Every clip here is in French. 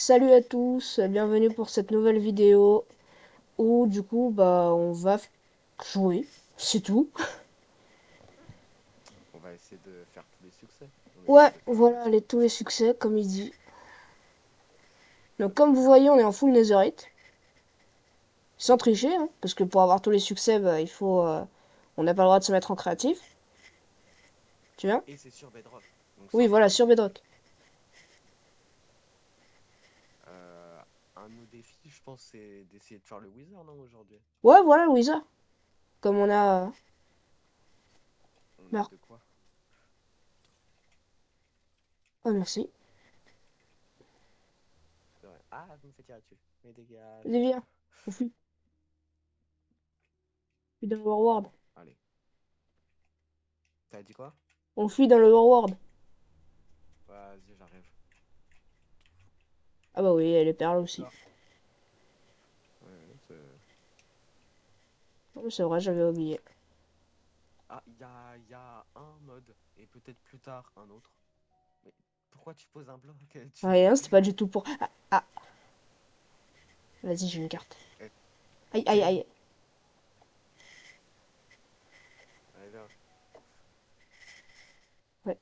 Salut à tous, bienvenue pour cette nouvelle vidéo où du coup on va jouer, c'est tout. On va essayer de faire tous les succès. On essaie Ouais, de faire tous les voilà succès. tous les succès comme il dit. Donc comme vous voyez on est en full netherite, sans tricher, hein, parce que pour avoir tous les succès il faut, on n'a pas le droit de se mettre en créatif, tu vois? Et c'est sur Bedrock, donc c'est Oui encore voilà mieux. sur Bedrock. Euh, un de nos défis, je pense, c'est d'essayer de faire le Wither, non, aujourd'hui? Ouais voilà Louisa, comme on a... On a Merde. de quoi? Oh merci. C'est vrai. Ah, je me fais tirer dessus. Mais dégage. Allez viens, on fuit, fuit dans le Warworld. Allez. T'as dit quoi? On fuit dans le Warworld. Vas-y, j'arrive. Ah bah oui, elle est perle aussi. Là. Ouais, Oh, c'est vrai, j'avais oublié. ah, il y a un mode, et peut-être plus tard un autre. Mais pourquoi tu poses un bloc? Rien, c'était pas du tout pour... Ah, ah. Vas-y, j'ai une carte. Eh, Aïe, aïe, t'es où? aïe. Allez, viens. Ouais.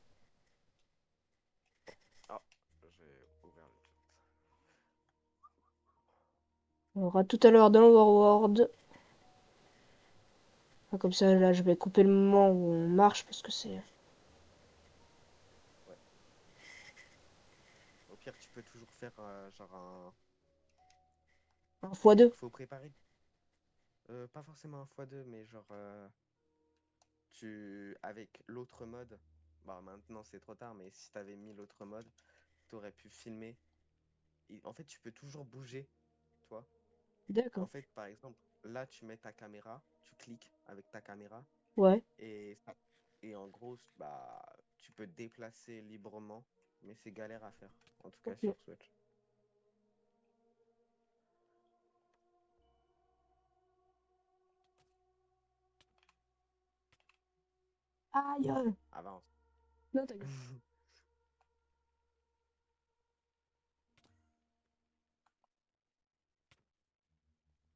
Ah, j'ai ouvert le chat. On aura tout à l'heure dans l'Overworld. Ah, comme ça, là, je vais couper le moment où on marche parce que c'est Ouais. Au pire, tu peux toujours faire genre un. un fois deux. Faut préparer. Pas forcément un x2, mais genre, avec l'autre mode, bah maintenant c'est trop tard, mais si t'avais mis l'autre mode, t'aurais pu filmer. Et en fait, tu peux toujours bouger, toi. En D'accord. fait, par exemple, là, tu mets ta caméra, tu cliques avec ta caméra, Ouais. et, et en gros, bah, tu peux te déplacer librement, mais c'est galère à faire, en tout cas Ok. sur Switch. Aïe. Avance. Non, t'inquiète.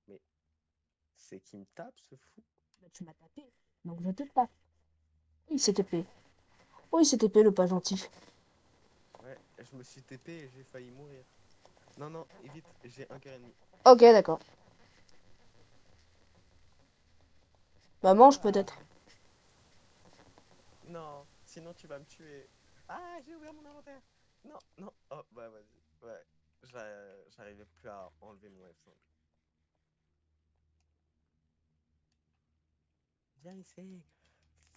Mais c'est qui me tape, ce fou? Bah, tu m'as tapé. Donc je te tape. Oui, c'est TP. Oui, c'est TP, le pas gentil. Ouais, je me suis TP et j'ai failli mourir. Non, non, évite, j'ai un cœur ennemi. Ok, d'accord. Bah, mange Ah, peut-être. non, sinon tu vas me tuer. Ah, j'ai ouvert mon inventaire. Non, non, oh, bah vas-y. Ouais, j'arrivais plus à enlever mon F5. Viens ici,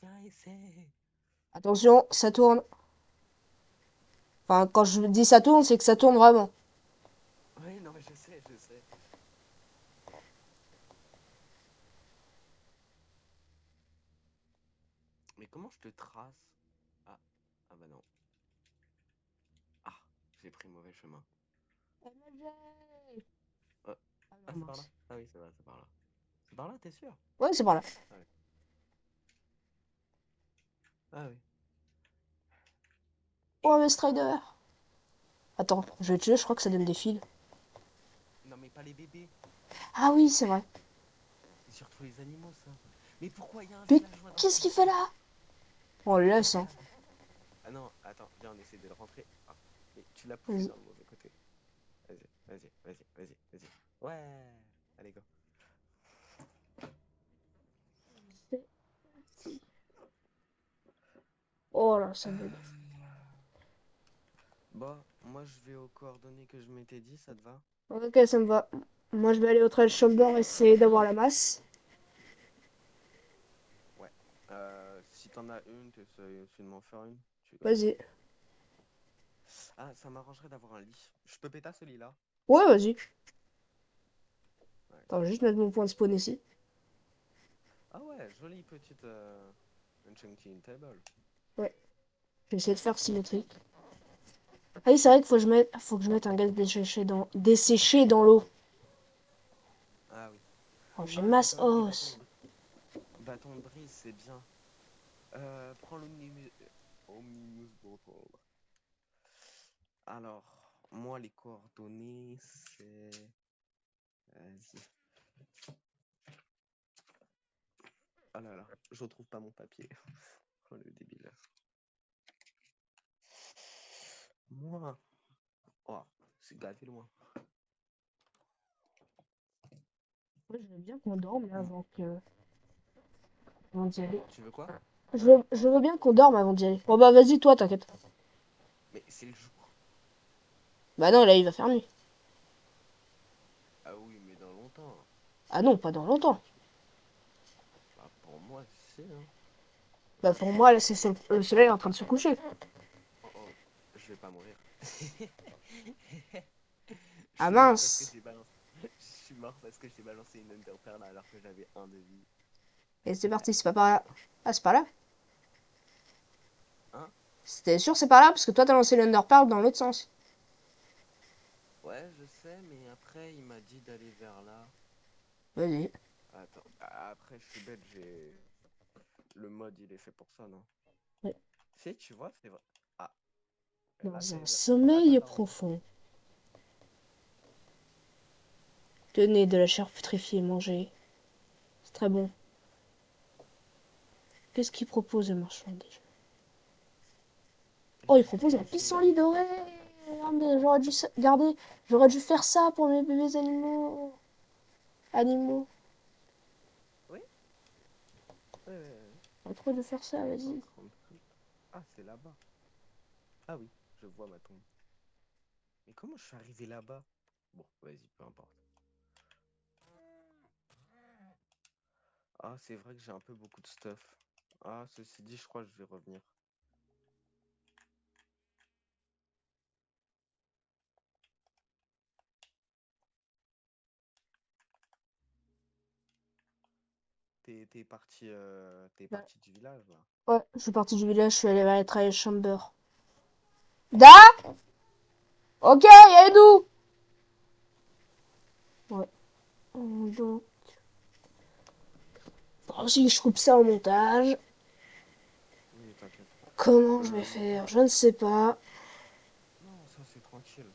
viens ici. Attention, ça tourne. Enfin, quand je dis ça tourne, c'est que ça tourne vraiment. Oui, non, mais je sais, je sais. Mais comment je te trace? Ah, ah bah non. Ah, j'ai pris le mauvais chemin. MLG. Oh, Ah ah, non, c'est par là? mince. Ah oui, c'est vrai, c'est par là. C'est par là, t'es sûr? Ouais, c'est par là. Ah oui. Ah oui. Oh, mais Strider. Attends, je vais tuer, je crois que ça donne des fils. Non, mais pas les bébés. Ah oui, c'est vrai. C'est surtout les animaux, ça. Mais pourquoi il y a un Mais villageois dans qu'est-ce cette qu'il fait ville? là? On le laisse, hein. Ah non, attends, viens, on essaie de le rentrer. Ah, mais tu l'as poussé Vas-y. dans le mauvais côté. Vas-y, vas-y, vas-y, vas-y, vas-y. Ouais, allez, go. C'est parti. Oh là, ça bug. Bon, moi je vais aux coordonnées que je m'étais dit, ça te va? Ok, ça me va. Moi, je vais aller au trail chamber essayer d'avoir la masse. Ouais. Si t'en as une, t'essayes aussi de m'en faire une. Vas-y. Ah, ça m'arrangerait d'avoir un lit. Je peux péter ce lit-là? Ouais, vas-y. Ouais, Attends, je vais juste vas-y. mettre mon point de spawn ici. Ah ouais, jolie petite enchanting table. Ouais. Je vais essayer de faire symétrique. Ah oui, c'est vrai qu'il faut que je mette un gaz desséché dans l'eau. Ah oui. Oh, j'ai Ah, t'as masse quand même des bâtons de os. brise. Bâton de brise, c'est bien. Prends l'Omnibus Bottle. Alors. moi, les coordonnées, c'est... Vas-y. Oh là là, je retrouve pas mon papier. Oh, le débile. Moi... Oh, c'est gavé loin. Moi, je veux bien qu'on dorme là, Hmm. avant d'y aller. Tu veux quoi? Je veux bien qu'on dorme avant d'y aller. Bon bah vas-y, toi, t'inquiète. Mais c'est le jour. Bah non, là, il va faire nuit. Ah oui, mais dans longtemps. Ah non, pas dans longtemps. Bah, pour moi, c'est, hein. Bah pour moi, là, le soleil est en train de se coucher. Oh, oh, je vais pas mourir. Je Ah suis mort parce que mince. j'ai balancé. Je suis mort parce que j'ai balancé une Ender Pearl alors que j'avais un de vie. Et c'est parti, c'est pas par là. Ah, c'est par là. Hein? C'était sûr, c'est par là, parce que toi, t'as lancé l'Underpearl dans l'autre sens. Ouais, je sais, mais après, il m'a dit d'aller vers là. Vas-y. Attends, après, je suis bête, j'ai. Le mode, il est fait pour ça, non? Ouais. Si, tu vois, c'est vrai. Ah, là, Dans un là, t'as sommeil pas rejoint. profond. Tenez de la chair putréfiée, mangez. C'est très bon. Qu'est-ce qu'il propose, le marchand déjà? Oh, il propose un pissenlit doré. Ah, mais j'aurais dû garder. J'aurais dû faire ça pour mes bébés animaux. Animaux. Oui? Ouais, ouais, ouais. Pas trop de faire ça, vas-y. 130. Ah, c'est là-bas. Ah oui, je vois ma tombe. Mais comment je suis arrivé là-bas? Bon, vas-y, peu importe. Ah, c'est vrai que j'ai un peu beaucoup de stuff. Ah, ceci dit, je crois que je vais revenir. T'es Ouais, parti du village, là? ouais, je suis partie du village, je suis allée vers les Trial Chamber. Da. Ok, y'a Edou. Ouais. Donc, si je coupe ça au montage. Oui, t'inquiète. Comment je vais faire? Je ne sais pas. Non, ça c'est tranquille.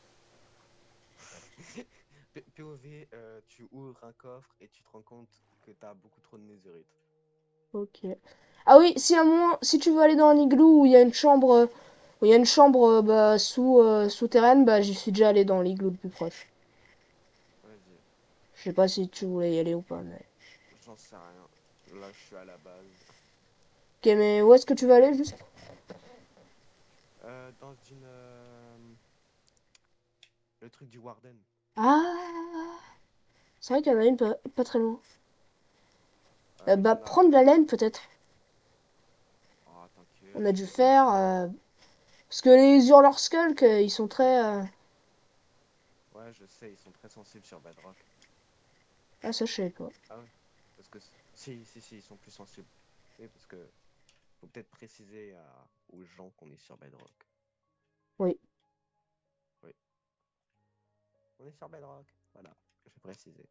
POV, tu ouvres un coffre et tu te rends compte que t'as beaucoup trop de netherite. Ok. Ah oui, si à un moment, si tu veux aller dans un igloo où il y a une chambre, où il y a une chambre bah, souterraine, bah j'y suis déjà allé dans l'igloo le plus proche. Vas-y, Je sais pas si tu voulais y aller ou pas, mais. j'en sais rien. Là, je suis à la base. Ok, mais où est-ce que tu veux aller juste? Dans une... le truc du Warden. Ah, c'est vrai qu'il y en a une pas très loin. Il y Bah en a... prendre la laine peut-être. Oh, On t'inquiète, a je dû vais venir faire avec. parce que les Hurleurs Skulk, ils sont très. Ouais, je sais, ils sont très sensibles sur Bedrock. Ah ça je sais pas. Ah ouais? Parce que... Si, si, si, ils sont plus sensibles. Oui, parce que... Faut peut-être préciser aux gens qu'on est sur Bedrock. Oui. Oui, on est sur Bedrock. Voilà, je vais préciser.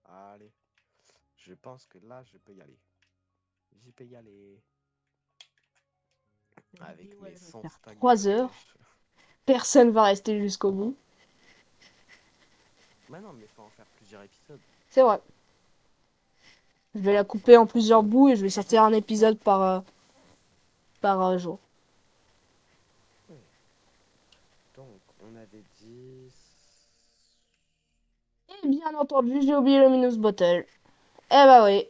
Allez, je pense que là, je peux y aller. J'y peux y aller. La Avec vidéo mes elle va 100 faire stacks de 3 heures. flèches. Personne va rester jusqu'au bout. Bah non, mais faut en faire plusieurs épisodes. C'est vrai. Je vais la couper en plusieurs bouts et je vais sortir un épisode par jour. Oui. Donc, on avait dit... Et bien entendu, j'ai oublié le Minus Bottle. Eh bah oui.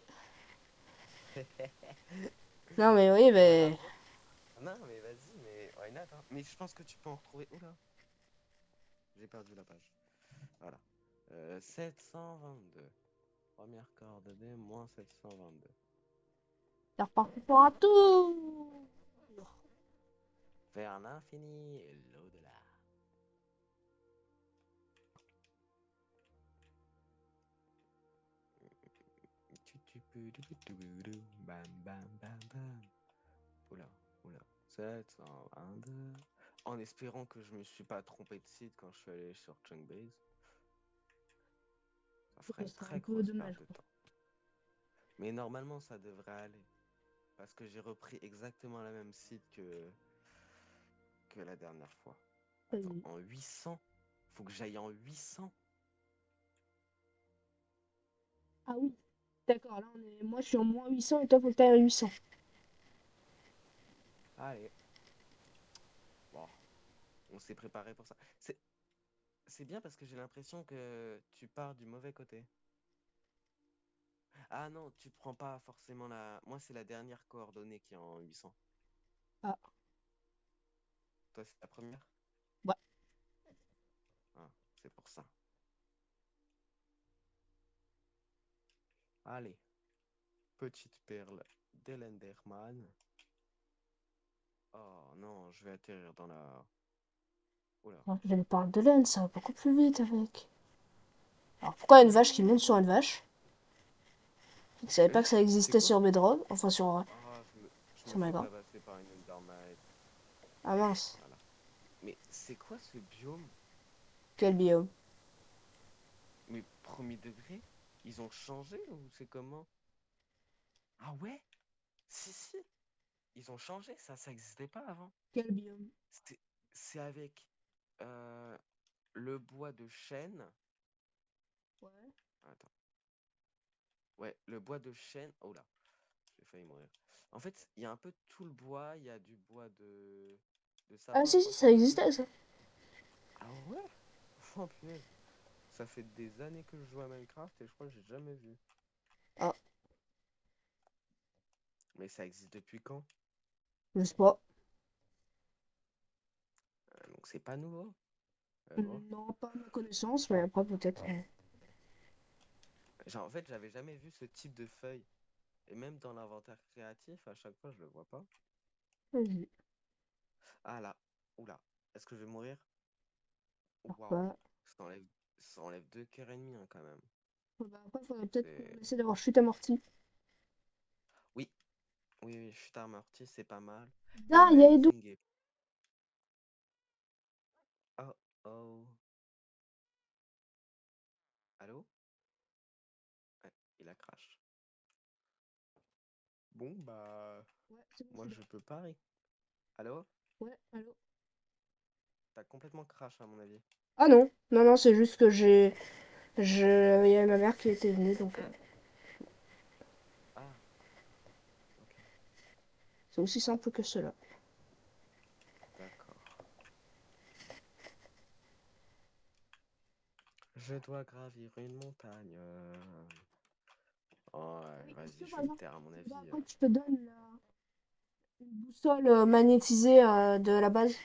Non mais oui, mais... Bravo. Non, mais vas-y, mais why not, hein. Mais je pense que tu peux en retrouver. Oula, j'ai perdu la page. Voilà. 722. Première coordonnée, moins 722. C'est reparti pour un tour. Vers l'infini et l'au-delà. Bam, bam, bam, bam. Oula, oula. 722. En espérant que je me suis pas trompé de site quand je suis allé sur Chunkbase. Ça ferait Ce une serait un très peu grosse perte dommage, de quoi. temps. Mais normalement, ça devrait aller. Parce que j'ai repris exactement la même site que... que la dernière fois. Attends, Vas-y. en 800? Faut que j'aille en 800? Ah oui. D'accord, là moi je suis en moins 800 et toi faut que t'ailles à 800. Allez, bon, on s'est préparé pour ça. C'est bien parce que j'ai l'impression que tu pars du mauvais côté. Ah non, tu prends pas forcément la... Moi, c'est la dernière coordonnée qui est en 800. Ah, Toi, c'est la première? ouais. Ah, c'est pour ça. Allez, petite perle d'Elenderman. Oh non, je vais atterrir dans la... Oula. Je me parle de laine, ça va beaucoup plus vite avec. Alors pourquoi une vache qui monte sur une vache? Je savais pas que ça C'est existait quoi? sur Bedrock, enfin Ah, je me sur fais Minecraft. tabasser par une Endermite. Ah mince, Voilà. Mais c'est quoi ce biome? quel biome. Mais premier degré? Ils ont changé ou c'est comment? Ah ouais? Si, si. Ils ont changé, ça existait pas avant. Quel biome? C'est c'est avec euh, le bois de chêne. Ouais. Attends. Ouais, le bois de chêne. Oh là, j'ai failli mourir. En fait, il y a un peu tout le bois. Il y a du bois de Ah sapin, je si, crois si, qu'il ça y a aussi. existait ça. Ah ouais? Oh punaise. Ça fait des années que je joue à Minecraft et je crois que j'ai jamais vu. Ah, Mais ça existe depuis quand? je sais pas. Donc c'est pas nouveau. Bon. Non, pas à ma connaissance, mais après peut-être. Genre, en fait, j'avais jamais vu ce type de feuille. Et même dans l'inventaire créatif, à chaque fois, je le vois pas. Vas-y. Ah là, oula, est-ce que je vais mourir? Alors Waouh, pas. ça enlève 2 cœurs et demi hein, quand même. Bah, après, faudrait peut-être qu'on C'est... essaie d'avoir chute amortie. Oui, oui, chute amortie, c'est pas mal. Et Ah, il y a Edo. mending est... Oh, oh. Allô? Ouais, il a crash. Bon, bah... Ouais, c'est bon, je Moi, suis là. je peux pas. Allô? Ouais, allô? T'as complètement crash à mon avis. Ah non, non, non, c'est juste que il y avait ma mère qui était venue, donc Ah, ok, c'est aussi simple que cela. d'accord. Je dois gravir une montagne. Oh, Ah ouais, oui, est-ce que vas-y, je par vais me exemple, taire à mon ça te va avis. quand je te donne une boussole magnétisée de la base?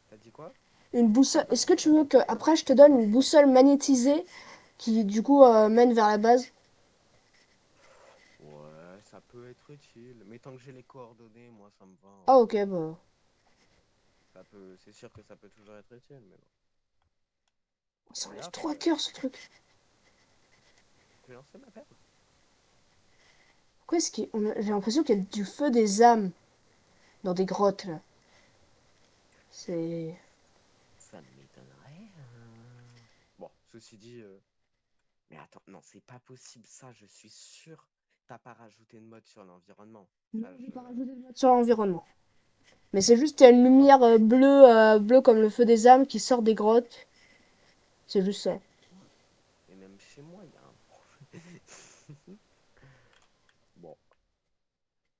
T'as dit quoi? Une boussole. Est-ce que tu veux que après je te donne une boussole magnétisée qui du coup mène vers la base? Ouais, ça peut être utile. Mais tant que j'ai les coordonnées, moi, ça me va, Ah hein. ok, bah. C'est sûr que ça peut toujours être utile, mais bon. Ça enlève Là, 3 cœurs ce truc. j'ai lancé ma perle. Pourquoi est-ce j'ai l'impression qu'il y a du feu des âmes dans des grottes là. C'est. Ça ne m'étonnerait. Bon, ceci dit, mais attends, non, c'est pas possible. Ça, je suis sûr. T'as pas rajouté de mode sur l'environnement. Non, Ça, j'ai je. pas rajouté de mode sur l'environnement. Mais c'est juste qu'il y a une lumière bleue, bleue comme le feu des âmes qui sort des grottes. C'est juste ça. Et même chez moi, il y a un problème. Bon.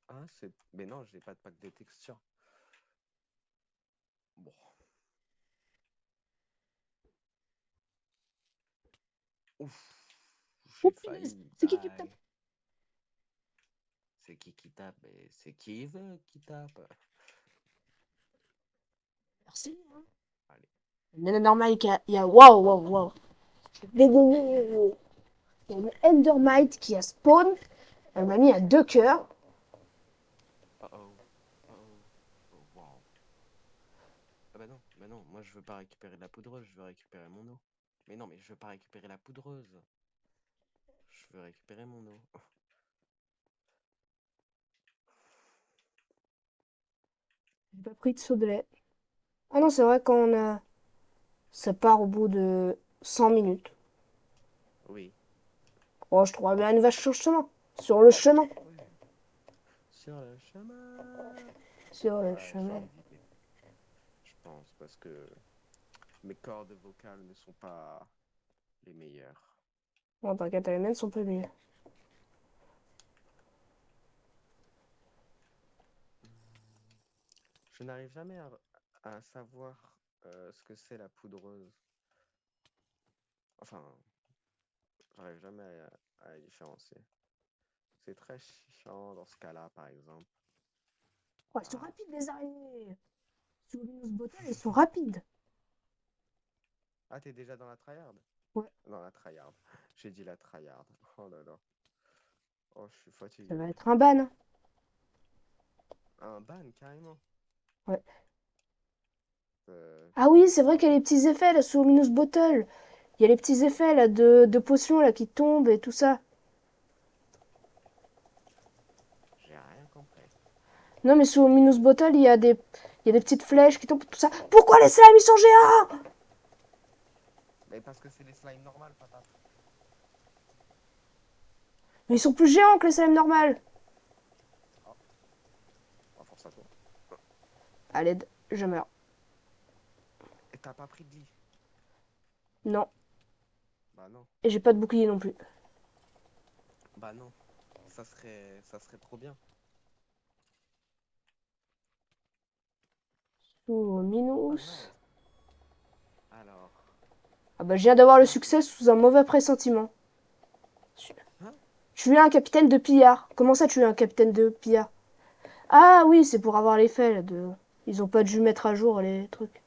Ah, c'est. Mais non, j'ai pas de pack de texture. Bon. Ouf. Oh J'ai punaise, failli. c'est qui me tape? Die. C'est qui tape? C'est qui veut qui tape? Merci. Hein. Allez. Mais normal, il y a. Waouh, waouh, waouh. Il y a une Endermite qui a spawn. Elle m'a mis à 2 cœurs. Oh oh. Oh oh. Oh wow. Ah bah non, moi je veux pas récupérer de la poudreuse, je veux récupérer mon eau. Mais non, mais je veux pas récupérer la poudreuse. Je veux récupérer mon eau. J'ai pas pris de seau de lait. Ah non, c'est vrai qu'on a. Ça part au bout de 100 minutes. Oui, Oh, je trouverais bien une vache sur le chemin. Sur le chemin. oui. Sur le chemin. Sur le Ouais, j'ai chemin. évité. Non, c'est parce que mes cordes vocales ne sont pas les meilleures. Bon, t'inquiète, les miennes sont pas mieux. Je n'arrive jamais à savoir ce que c'est la poudreuse. Enfin, j'arrive jamais à différencier. C'est très chiant dans ce cas-là, par exemple. Oh, elles sont Ah, rapides, les araignées. Sur Linus Bottle, elles sont rapides. ah t'es déjà dans la tryhard? Ouais, Dans la tryhard. J'ai dit la tryhard. Oh là là. Oh, je suis ça fatigué. va être un ban, hein. Un ban, carrément. Ouais. Euh, Ah oui, c'est vrai qu'il y a les petits effets là sous Minus Bottle. Il y a les petits effets là de potions là qui tombent et tout ça. j'ai rien compris. Non mais sous Minus Bottle, il y a des petites flèches qui tombent tout ça. Pourquoi les slimes ils sont géants? Mais parce que c'est les slimes normales, patate. Mais ils sont plus géants que les slimes normales. Oh, oh, force à toi. À l'aide, je meurs. Et t'as pas pris de lit? Non. Bah non. Et j'ai pas de bouclier non plus. Bah non. Ça serait trop bien. Sous Oh Minus. nice. Alors. Ah bah je viens d'avoir le Là, succès sous un mauvais pressentiment. hein? Tuer un capitaine de pillard. Comment ça tuer un capitaine de pillard? Ah oui, c'est pour avoir l'effet là, de... Ils ont pas dû mettre à jour les trucs.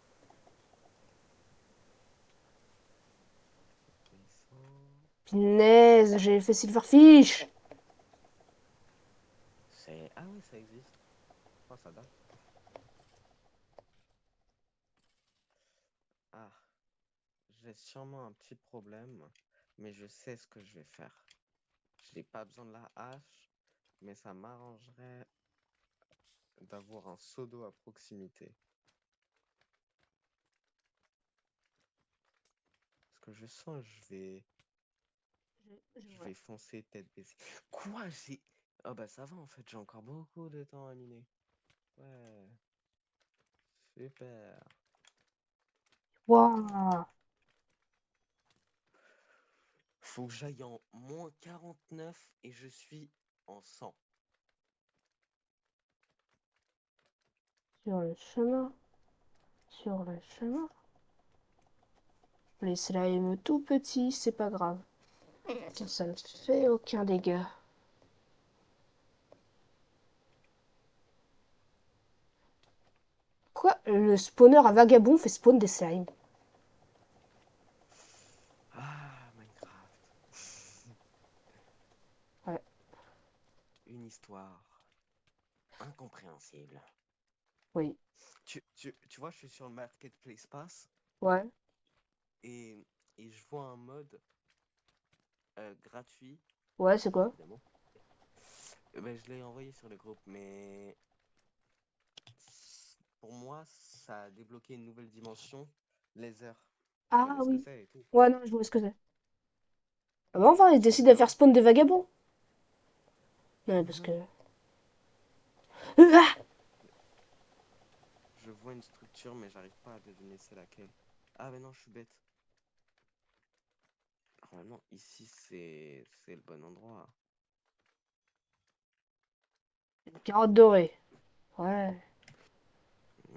Vaisseau. Punaise, j'ai fait Silverfish. C'est. Ah oui, ça existe. Oh, ça date. Ah, j'ai sûrement un petit problème, mais je sais ce que je vais faire. Je n'ai pas besoin de la hache, mais ça m'arrangerait d'avoir un seau d'eau à proximité. Parce que je sens que je vais foncer tête baissée. Quoi? J'ai. Oh bah ça va en fait, j'ai encore beaucoup de temps à miner. Ouais, super. Waouh. Faut que j'aille en -49 et je suis en 100. Sur le chemin, sur le chemin. Les slimes tout petits, c'est pas grave. Ça ne fait aucun dégât. Quoi? Le spawner à vagabond fait spawn des slimes. Ah, Minecraft. Ouais. Une histoire incompréhensible. Oui. Tu vois, je suis sur le Marketplace Pass Ouais. et, et je vois un mode gratuit, Ouais, c'est quoi? évidemment. Ben, je l'ai envoyé sur le groupe, mais pour moi, ça a débloqué une nouvelle dimension, les heures. Tu Ah connais ce que oui. c'est et tout. Ouais, non, je vois ce que c'est. Ah bah enfin, ils Trop décident de bien. faire spawn des vagabonds. Non, parce que... Mhm. Ah. Je vois une structure, mais j'arrive pas à deviner c'est laquelle. Ah, mais non, je suis bête. Normalement, ici, c'est le bon endroit. Carotte dorée. Ouais.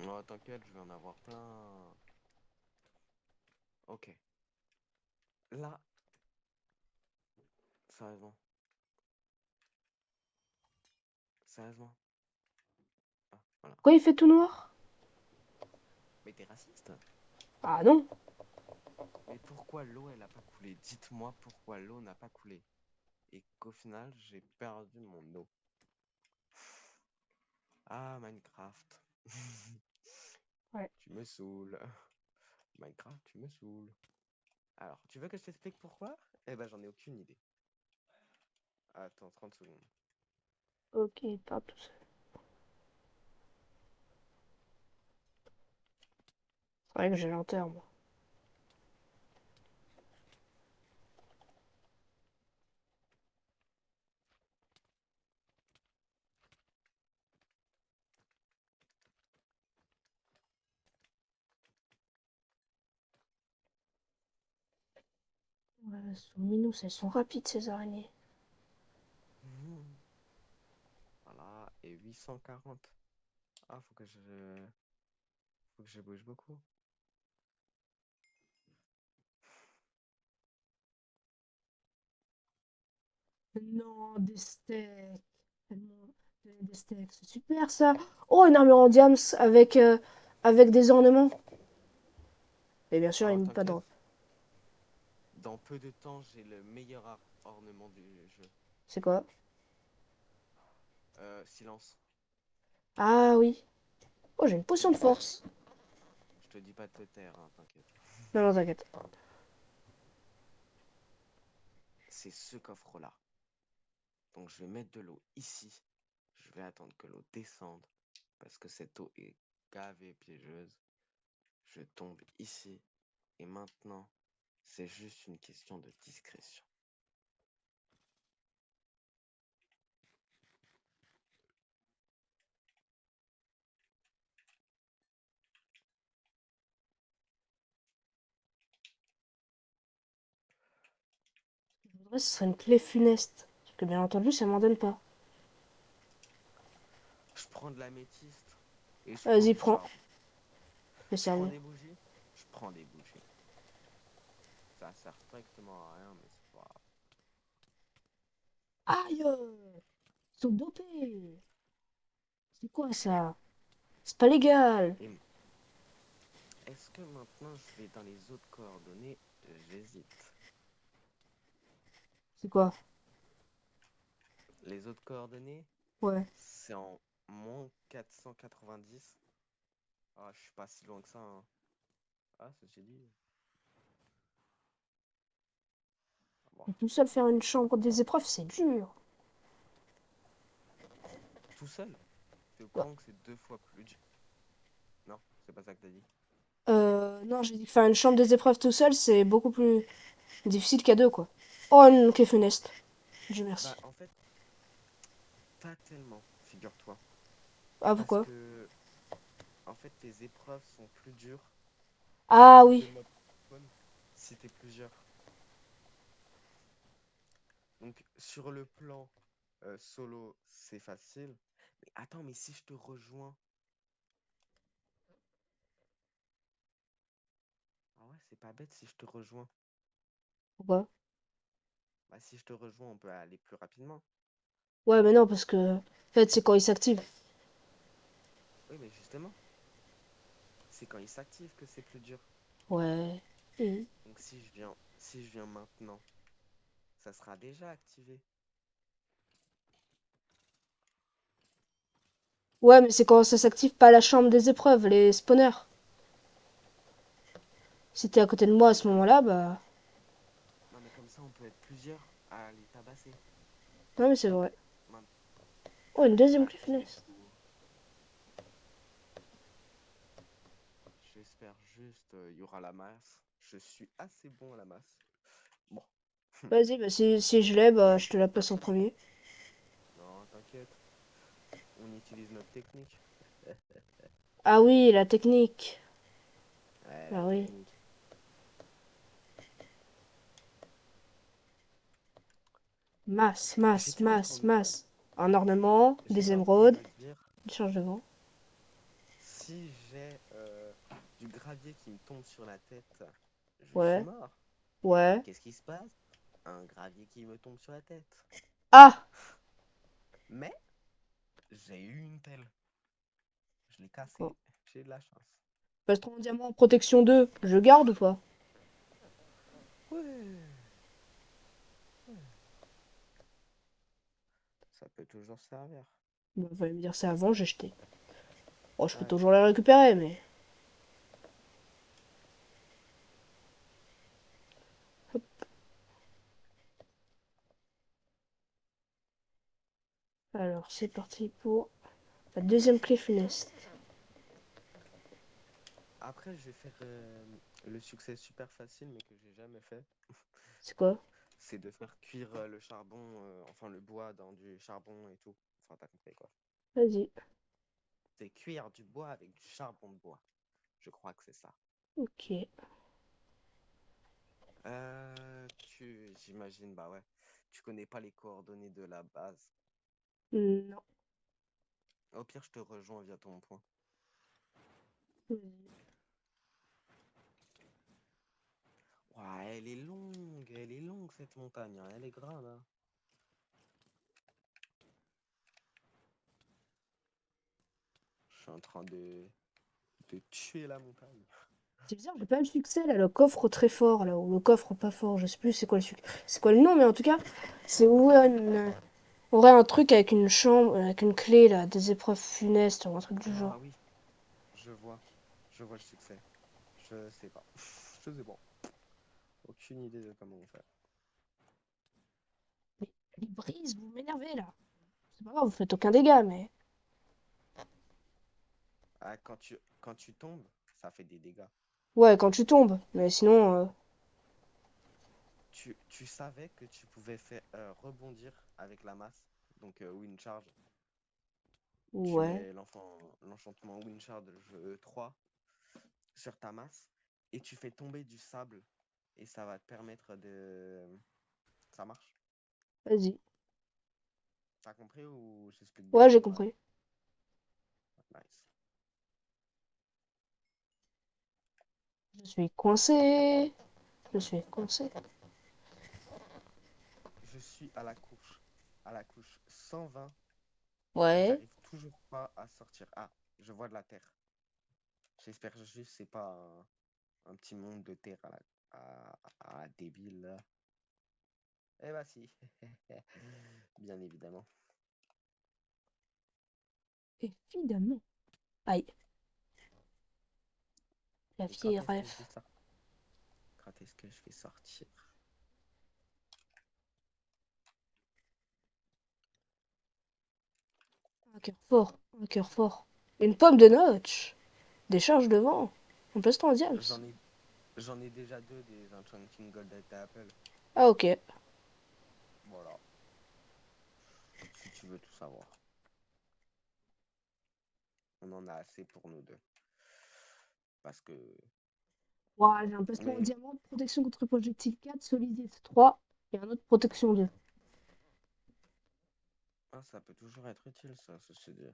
Oh, t'inquiète, je vais en avoir plein. Ok. Là, sérieusement. Sérieusement. Ah, voilà. Pourquoi il fait tout noir? Mais t'es raciste? Ah non. Mais pourquoi l'eau, elle a pas coulé? Dites-moi pourquoi l'eau n'a pas coulé. Et qu'au final, j'ai perdu mon eau. Ah, Minecraft. Ouais. Tu me saoules. Minecraft, tu me saoules. Alors, tu veux que je t'explique pourquoi? Eh ben, j'en ai aucune idée. Attends, 30 secondes. Ok, pas tout seul. C'est vrai que j'ai lenteur, moi. Elles sont mignonnes, elles sont rapides ces araignées. Mhm. Voilà, et 840. Ah, faut que je bouge beaucoup. Non, des steaks. Elles m'ont donné des steaks, c'est super ça. Oh, une armure en diams avec des ornements. Et bien sûr, il Alors, me pas de t'inquiète, drop. dans peu de temps, j'ai le meilleur ornement du jeu. C'est quoi? Silence. Ah oui. Oh, j'ai une Je te potion de dis pas, force. je te dis pas de te taire, hein, t'inquiète. Non, non, t'inquiète. C'est ce coffre-là. Donc, je vais mettre de l'eau ici. Je vais attendre que l'eau descende parce que cette eau est gavée piégeuse. Je tombe ici et maintenant, c'est juste une question de discrétion. Je voudrais, ce serait une clé funeste. Parce que bien entendu, ça m'en donne pas. Je prends de l'améthyste et je prends Vas-y, du prends. charbon. Fais Je prends servir. des bougies. Je prends des bougies. Ça sert strictement à rien, mais c'est pas grave. Aïe! Ils sont dopés. C'est quoi ça? C'est pas légal. Et est-ce que maintenant je vais dans les autres coordonnées? J'hésite. C'est quoi? Les autres coordonnées, Ouais. c'est en -490. Ah, je suis pas si loin que ça, hein. Ah, ceci dit. Bon. Et tout seul faire une chambre des épreuves, c'est dur. Tout seul? T'es au Ouais. courant que c'est 2 fois plus dur? Non, c'est pas ça que t'as dit. Non, j'ai dit que faire une chambre des épreuves tout seul, c'est beaucoup plus difficile qu'à deux, quoi. Oh, une clé funeste. Dieu merci. Bah, en fait, pas tellement, figure-toi. Ah, Parce pourquoi? que, en fait, tes épreuves sont plus dures et t'as Ah plus de oui. mobs qui spawn si t'es plusieurs. Donc, sur le plan solo, c'est facile. Mais attends, mais si je te rejoins. Ah ouais, c'est pas bête si je te rejoins. Pourquoi? Bah, si je te rejoins, on peut aller plus rapidement. Ouais, mais non, parce que... En fait, c'est quand il s'active. Oui, mais justement, c'est quand il s'active que c'est plus dur. Ouais. Mhm. Donc, si je viens maintenant, ça sera déjà activé. Ouais, mais c'est quand ça s'active pas la chambre des épreuves, les spawners. Si t'es à côté de moi à Oui, ce mais moment-là, bah... non, mais comme ça, on peut être plusieurs à les tabasser. Non, mais c'est vrai. Main- Oh, une deuxième clé Activer funeste. tout. J'espère juste il y aura la masse. Je suis assez bon à la masse. Bon. Vas-y, bah si je l'ai, bah je te la passe en premier. Non, t'inquiète. On utilise notre technique. Ah oui, la technique. Ouais, la Ah oui. technique. Masse, masse, J'étais en train masse, de, masse. Un ornement, des j'étais en train de émeraudes, me dire, des charges de vent. si j'ai du gravier qui me tombe sur la tête, je suis Ouais, mort. Mais ouais. qu'est-ce qui se passe? Un gravier qui me tombe sur la tête. Ah! Mais j'ai eu une pelle. Je l'ai Quoi. cassée. J'ai de la chance. Plastron en diamant, protection 2. Je garde ou pas? Ouais, ouais, ça peut toujours servir. Bah, fallait me dire ça avant, j'ai jeté. Oh, je peux Ouais, toujours les récupérer, mais... Hop. Alors, c'est parti pour la deuxième clé funeste. après, je vais faire le succès super facile, mais que j'ai jamais fait. C'est quoi? C'est de faire cuire le charbon, enfin le bois dans du charbon et tout. Enfin, t'as compris quoi. Vas-y. C'est cuire du bois avec du charbon de bois. Je crois que c'est ça. Ok. J'imagine, bah ouais. Tu connais pas les coordonnées de la base. Non. Au pire, je te rejoins via ton point. Ouais, elle est longue cette montagne, hein, elle est grande, hein. Je suis en train de tuer la montagne. C'est bizarre, j'ai pas le succès là, le coffre très fort là, ou le coffre pas fort, je sais plus c'est quoi le succès. C'est quoi le nom, mais en tout cas, c'est ouvrir un truc avec une chambre, avec une clé là, des épreuves funestes ou un truc du Ah genre. oui, je vois. Je vois le succès. Je sais pas. Je sais pas. Aucune idée de comment on fait. Mais les brises, vous m'énervez là. C'est pas grave, vous faites aucun dégât, mais. Ah, quand tu tombes, ça fait des dégâts. Ouais, quand tu tombes, mais sinon. Tu savais que tu pouvais faire rebondir avec la masse, donc Wind Charge. Tu Ouais, mets l'enchantement Wind Charge 3 sur ta masse et tu fais tomber du sable et ça va te permettre de... Ça marche? vas-y. T'as compris ou j'explique Ouais, bien? j'ai compris. Nice. Je suis coincé. Je suis coincé. Je suis à la couche 120 et Ouais, j'arrive toujours pas à sortir. Ah, je vois de la terre. J'espère juste que c'est pas un petit monde de terre débile là. Eh bah si, bien évidemment. évidemment. Aïe, la Et fille quand est-ce que je rêve. vais sortir? Quand est-ce que je vais sortir? Un cœur fort, un cœur fort. Une pomme de notch. Des charges de vent. On peut se en diams. J'en ai, j'en ai déjà deux des Enchanting Golden Apple. Ah, ok. Voilà, si tu veux tout savoir. On en a assez pour nous deux. Parce que... Ouais, j'ai un placement en Mais diamant, protection contre projectile 4, solidité 3 et un autre protection 2. ah, ça peut toujours être utile, ça, ceci dit.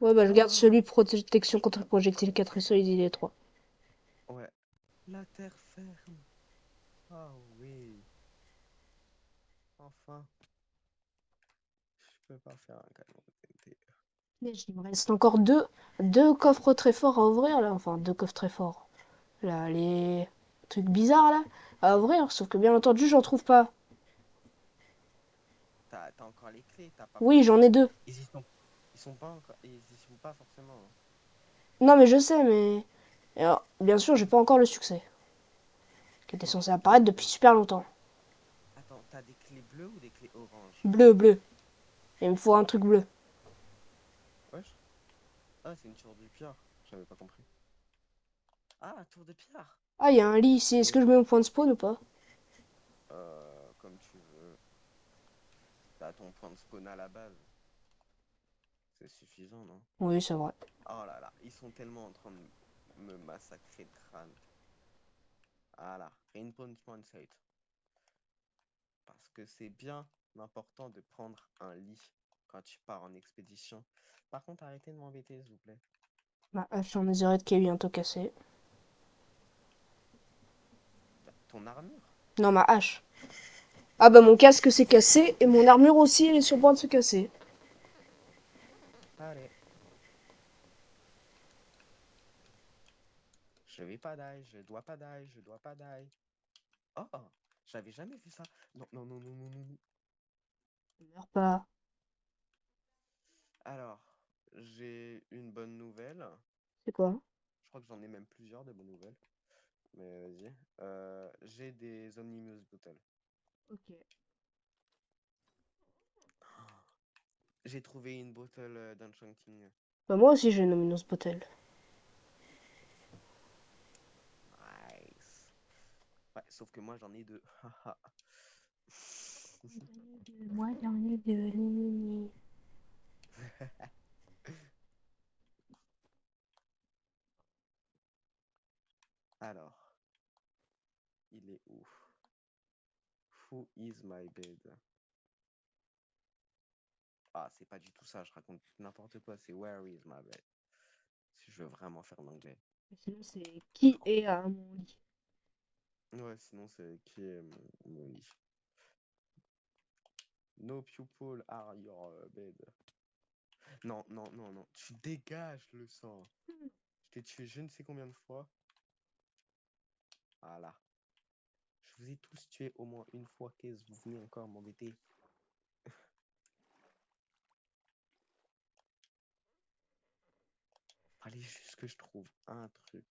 Ouais, bah je garde Oh, celui protection contre projectile 4 et solidité 3. ouais. La terre ferme. Ah oui. Enfin, je peux pas faire un canon de TNT. Il me reste encore deux coffres très forts à ouvrir là. Enfin, deux coffres très forts. Là, les trucs bizarres là à ouvrir. Sauf que bien entendu, j'en trouve pas. T'as encore les clés, t'as pas Oui, fait. j'en ai deux. Ils sont pas encore. Ils y sont pas forcément, hein. Non, mais je sais, mais. Alors, bien sûr, j'ai pas encore le succès. Qui était censé apparaître depuis super longtemps. Attends, t'as des clés bleues ou des clés oranges? Bleu, bleu. Il me faut un truc bleu. Wesh. Ah, c'est une tour de pierre. J'avais pas compris. Ah, tour de pierre. Ah, il y a un lit ici. Est-ce Mais que je mets mon point de spawn ou pas? comme tu veux. T'as ton point de spawn à la base. C'est suffisant, non? Oui, c'est vrai. Oh là là, ils sont tellement en train de me massacrer de crâne. Ah là, Rainpoint Site. Parce que c'est bien important de prendre un lit quand tu pars en expédition. Par contre, arrêtez de m'embêter, s'il vous plaît. Ma hache en netherite qui est bientôt cassée. Bah, ton armure? Non, ma hache. Ah bah mon casque s'est cassé et mon armure aussi, elle est sur le point de se casser. Allez, je vais pas die, je dois pas die, je dois pas die. Oh, j'avais jamais vu ça. Non, non, non, non, non, non, non. Meurs pas. Alors, j'ai une bonne nouvelle. C'est quoi? Je crois que j'en ai même plusieurs de bonnes nouvelles. Mais vas-y. J'ai des Omnibus Bottles. Ok. J'ai trouvé une bottle d'Enchanting. Bah moi aussi j'ai une Luminous Bottle. Nice. Ouais, sauf que moi j'en ai deux. Haha. Moi j'en ai deux. Alors, il est où? Who is my bed? Ah, c'est pas du tout ça, je raconte n'importe quoi, c'est Where is my bed? Si je veux vraiment faire l'anglais. Sinon, c'est Je qui crois. est à mon lit? Ouais, sinon c'est qui est mon lit. No pupil are your bed. Non, non, non, non. Tu dégages le sang. Je t'ai tué je ne sais combien de fois. Voilà. Je vous ai tous tués au moins une fois. Qu'est-ce que vous venez encore m'embêter? Fallait juste que je trouve un truc.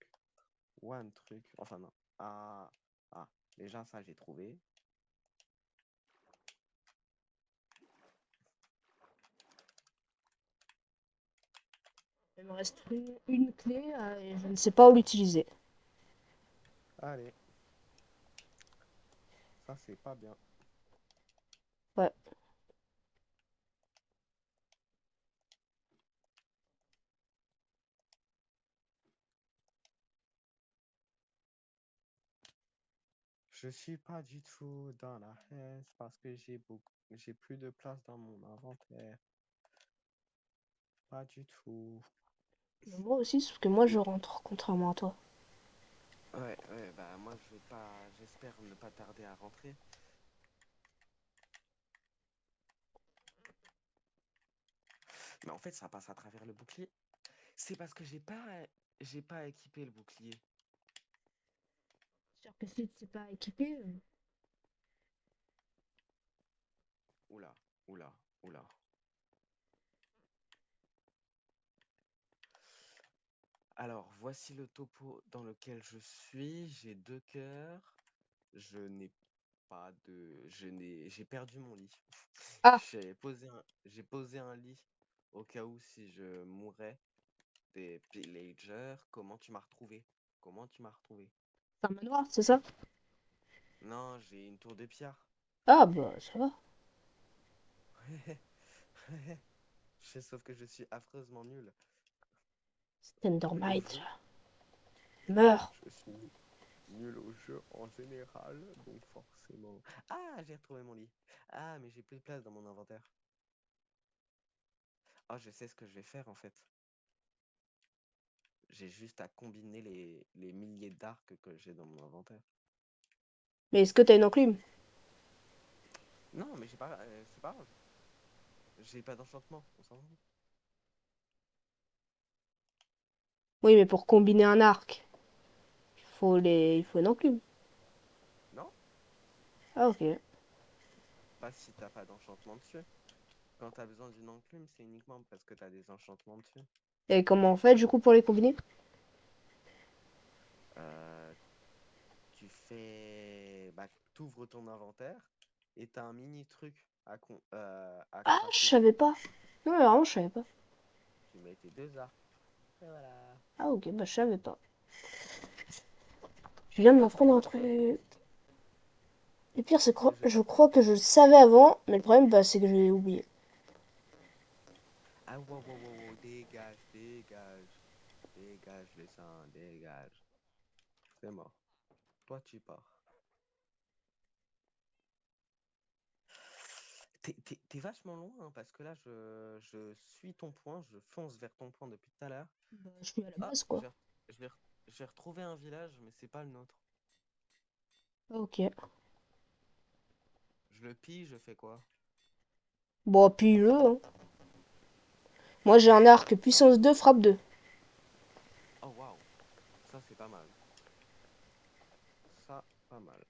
Ou un truc. Enfin non. Ah. Ah. Déjà ça j'ai trouvé. Il me reste une clé et je ne sais pas où l'utiliser. Allez. Ça c'est pas bien. Ouais. Je suis pas du tout dans la haine parce que j'ai plus de place dans mon inventaire. Pas du tout. Mais moi aussi, sauf que moi je rentre, contrairement à toi. Ouais, ouais, bah moi je vais pas, j'espère ne pas tarder à rentrer. Mais en fait, ça passe à travers le bouclier. C'est parce que j'ai pas équipé le bouclier. Sûr que si c'est pas équipé. Oula, oula, oula. Alors, voici le topo dans lequel je suis. J'ai 2 cœurs. Je n'ai pas de, j'ai perdu mon lit. Ah, J'ai posé un lit au cas où si je mourais des pillagers. Comment tu m'as retrouvé? Comment tu m'as retrouvé? c'est un manoir, c'est ça? Non, j'ai une tour de pierre. Ah bah ça va. Je sais, sauf que je suis affreusement nul au Stendermite. jeu. Meurs. Je suis nul au jeu en général, donc forcément. Ah, j'ai retrouvé mon lit. Ah, mais j'ai plus de place dans mon inventaire. Ah, je sais ce que je vais faire en fait. J'ai juste à combiner les milliers d'arcs que j'ai dans mon inventaire. Mais est-ce que t'as une enclume? Non, mais j'ai pas, c'est pas grave. J'ai pas d'enchantement, on s'en fout. Oui, mais pour combiner un arc, il faut une enclume. Non, Ah ok. pas si t'as pas d'enchantement dessus. Quand t'as besoin d'une enclume, c'est uniquement parce que t'as des enchantements dessus. Et comment on fait du coup pour les combiner? Euh, Tu fais, bah, t'ouvres ton inventaire et t'as un mini truc à Ah, je crafter. savais pas. Non, mais vraiment, je savais pas. Tu mets tes 2 arcs. Et voilà. Ah ok, bah je savais pas. Je viens de m'apprendre un truc. Le pire, c'est que Je je t'a- crois que je le savais avant, mais le problème, bah, c'est que j'ai oublié. Ah, wow, wow, wow, wow, dégage, dégage. Dégage le sang, dégage. C'est mort. Toi, tu pars. T'es vachement loin, hein, parce que là, je suis ton point, je fonce vers ton point depuis tout à l'heure. Bah, je suis à la Ah, base, quoi. je vais, j'ai retrouvé un village, mais c'est pas le nôtre. Ok. Je le pille, je fais quoi? Bon, puis le, hein. Moi, j'ai un arc puissance 2, frappe 2. Oh, waouh. Ça, c'est pas mal. Ça, pas mal.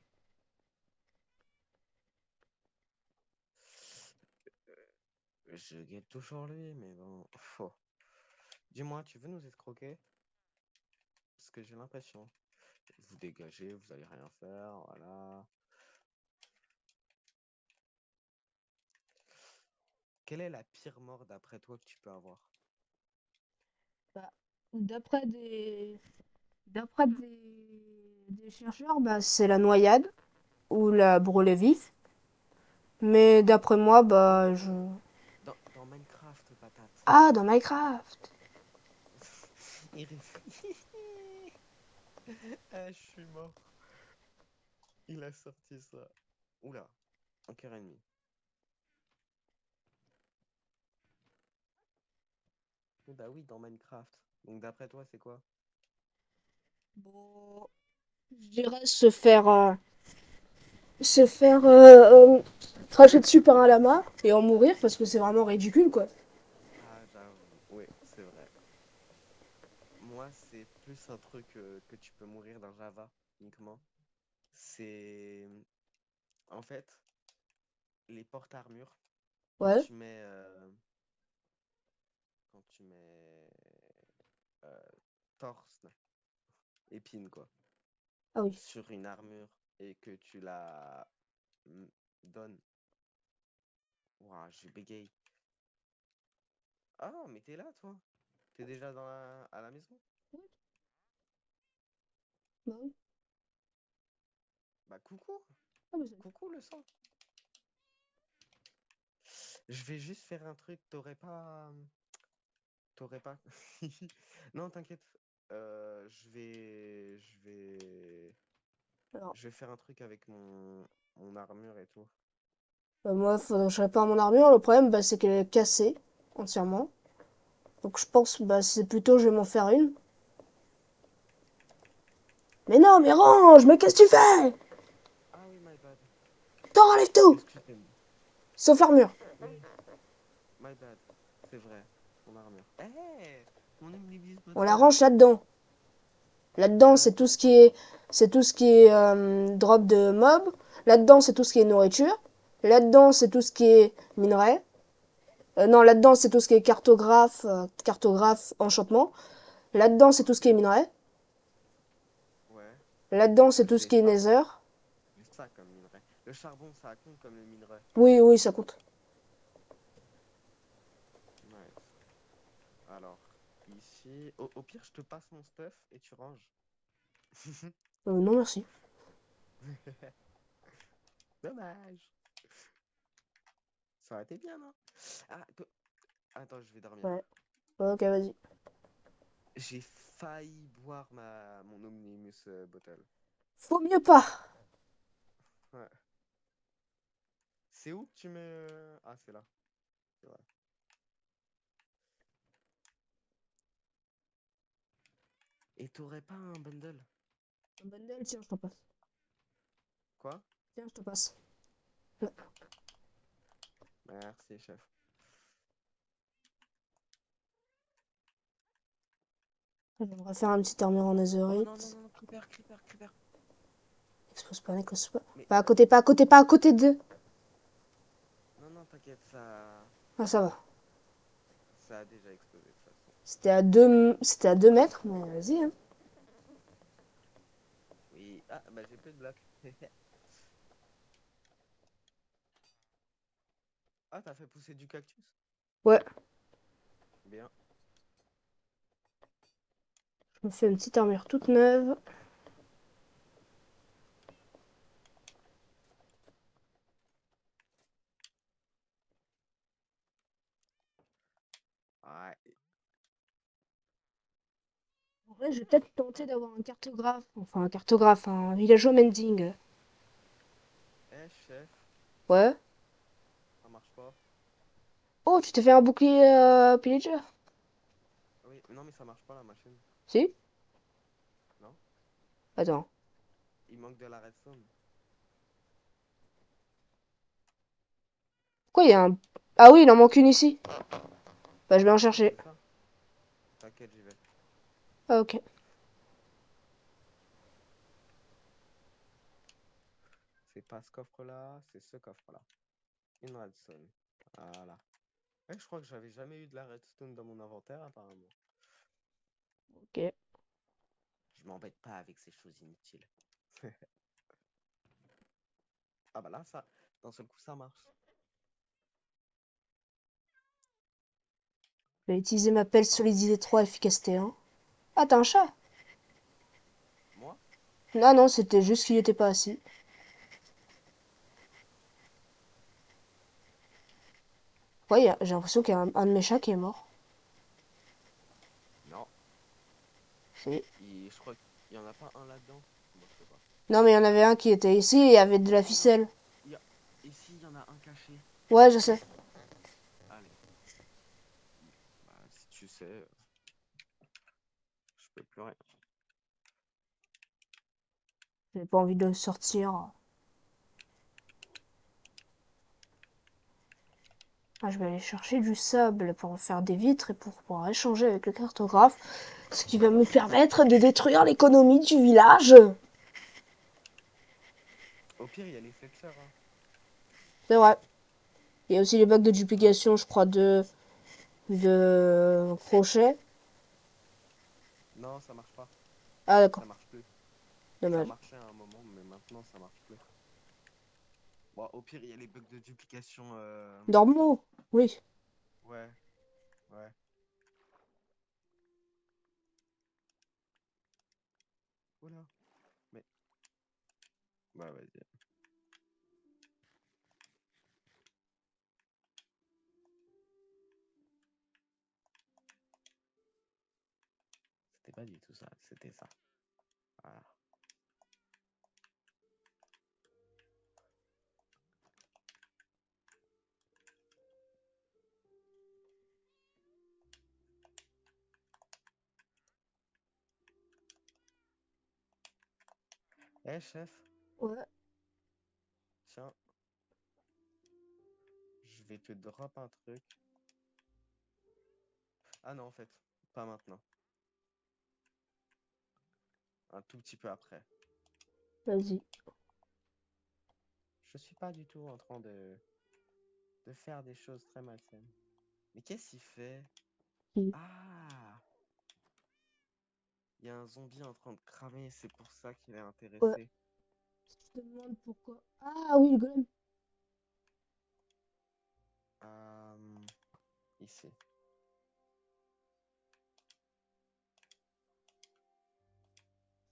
Je guette toujours lui, mais bon. Oh. Dis-moi, tu veux nous escroquer? Parce que j'ai l'impression. Vous dégagez, vous allez rien faire, voilà. Quelle est la pire mort d'après toi que tu peux avoir? Bah, d'après des chercheurs, bah, c'est la noyade ou la brûlée vif. Mais d'après moi, bah, je... Dans Minecraft, patate. Ah, dans Minecraft. Il Ah, je suis mort. Il a sorti ça. Oula. 5h30. Bah oui, dans Minecraft. Donc d'après toi, c'est quoi? Bon, je dirais cracher dessus par un lama et en mourir parce que c'est vraiment ridicule, quoi. Ah, j'avoue. Oui, c'est vrai. Moi, c'est plus un truc que tu peux mourir dans Java uniquement. C'est en fait les portes armures quand Ouais. tu mets quand tu mets euh, torse épine quoi Ah oui. sur une armure et que tu la mm, donnes. Ouah, je bégaye. Ah, mais t'es là toi? T'es déjà à la maison? Bah oui. Bah coucou, Ah, bah, coucou le sang. Je vais juste faire un truc, t'aurais pas. Non, t'inquiète. alors, Je vais faire un truc avec mon armure et tout. moi, faudrait que je répare mon armure. Le problème, bah, c'est qu'elle est cassée entièrement. Donc je pense, bah, c'est plutôt je vais m'en faire une. Mais non, mais range, mais qu'est-ce que tu fais? Ah oui, my bad. T'en enlèves tout! Excusez-moi. Sauf l'armure. Oui, my bad. C'est vrai. Mon armure. Eh, mon Omnibus On la Bottle. range là-dedans. Là-dedans, Ah, c'est tout ce qui est drop de mob. Là-dedans, c'est tout ce qui est nourriture. Là-dedans, c'est tout ce qui est minerai. Non, là-dedans, c'est tout ce qui est cartographe, enchantement. Là-dedans, c'est tout ce qui est minerai. ouais. Là-dedans, c'est tout ce J'ai qui est ça. nether. J'ai ça comme minerai. Le charbon, ça compte comme le minerai. Oui, oui, ça compte. Nice. Alors, ici. Au pire, je te passe mon stuff et tu ranges. Non, merci. Dommage. Ça aurait été bien, non? Ah, attends, je vais dormir. Ouais. Ok, vas-y. J'ai failli boire mon Omnibus Bottle. Faut mieux pas. Ouais. C'est où que tu mets Ah, c'est là. C'est vrai. Et t'aurais pas un bundle? Un bundle, tiens, je t'en passe. Quoi? Tiens, je te passe. Merci, chef. J'aimerais faire une petite armure en Oh non, non, netherite. non, creeper, creeper, creeper. Expose pas, n'expose pas. Mais Pas à côté, pas à côté, pas à côté de. non, non, t'inquiète, Ah, ça va. ça a déjà explosé de toute façon. C'était à 2 mètres, mais vas-y, hein. Oui, ah, bah j'ai plus de blocs. Ah, t'as fait pousser du cactus? Ouais, Bien. je me fais une petite armure toute neuve. Ouais. En vrai, je vais peut-être tenter d'avoir un cartographe. Enfin, un cartographe, un villageois mending. Eh, chef, Ouais. ça marche pas. Oh, tu t'es fait un bouclier pillager? Oui, non, mais ça marche pas la machine. Si? Non? Attends. Il manque de la redstone. Pourquoi il y a un. Ah oui, il en manque une ici. Bah, je vais en chercher. C'est ça? T'inquiète, j'y vais. Ah, ok. C'est pas ce coffre-là, c'est ce coffre-là. Une redstone. Voilà. Eh, je crois que j'avais jamais eu de la redstone dans mon inventaire, apparemment. Ok. Je m'embête pas avec ces choses inutiles. Ah bah là, ça, d'un seul coup, ça marche. Je vais utiliser ma pelle solidité 3 efficacité 1. Ah, t'as un chat? Moi? Ah non, c'était juste qu'il était pas assis. Ouais, j'ai l'impression qu'il y a un de mes chats qui est mort. Non. Si. Je crois qu'il y en a pas un là-dedans. Moi, je sais pas. Non, mais il y en avait un qui était ici et il y avait de la Oh non. ficelle. Il y a... Ici, il y en a un caché. Ouais, je sais. Allez. Bah, si tu sais, je peux plus rien. J'ai pas envie de sortir. Ah, je vais aller chercher du sable pour faire des vitres et pour pouvoir échanger avec le cartographe, ce qui va me permettre de détruire l'économie du village. Au pire, il y a les Fletcher, hein. C'est vrai. Il y a aussi les bacs de duplication, je crois, de crochet. Non, ça marche pas. Ah, d'accord. Ça marche plus. Ça Dommage. marchait à un moment, mais maintenant, ça marche plus. Bon, au pire, il y a les bugs de duplication. Normaux. Oui. Ouais, ouais. Oula. Mais. Bah, vas-y. C'était pas du tout ça. C'était ça. Voilà. Eh, chef, Ouais. tiens, je vais te drop un truc. Ah non, en fait, pas maintenant. Un tout petit peu après. Vas-y. Je suis pas du tout en train de faire des choses très malsaines. Mais qu'est-ce qu'il fait? Qui Ah! Il y a un zombie en train de cramer, c'est pour ça qu'il est Ouais. intéressé. Je te demande pourquoi. Ah oui, le golem. Euh, ici.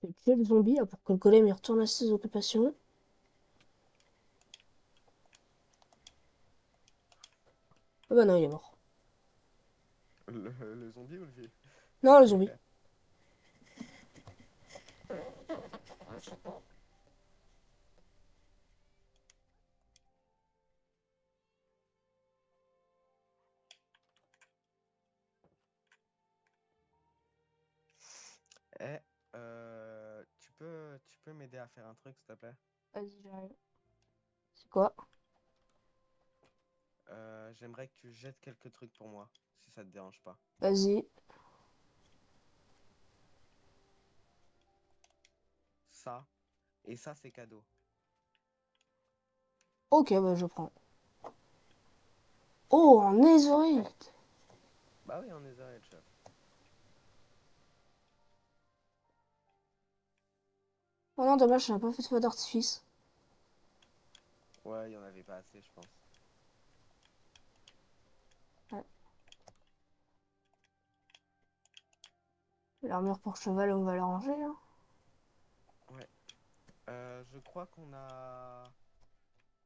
Je vais tuer le zombie là, pour que le golem il retourne à ses occupations. Ah bah non, il est mort. Le zombie ou le vieux? Non, le zombie. Eh, tu peux m'aider à faire un truc, s'il te plaît? Vas-y, j'arrive. C'est quoi? J'aimerais que tu jettes quelques trucs pour moi, si ça te dérange pas. Vas-y. Ça, et ça, c'est cadeau. Ok, bah je prends. Oh, un netherite. Bah oui, on est arrête, chef. Oh non, dommage, j'ai pas fait de feu d'artifice. Ouais, il y en avait pas assez, je pense. Ouais. L'armure pour cheval, on va l'arranger, hein. Ouais. Je crois qu'on a...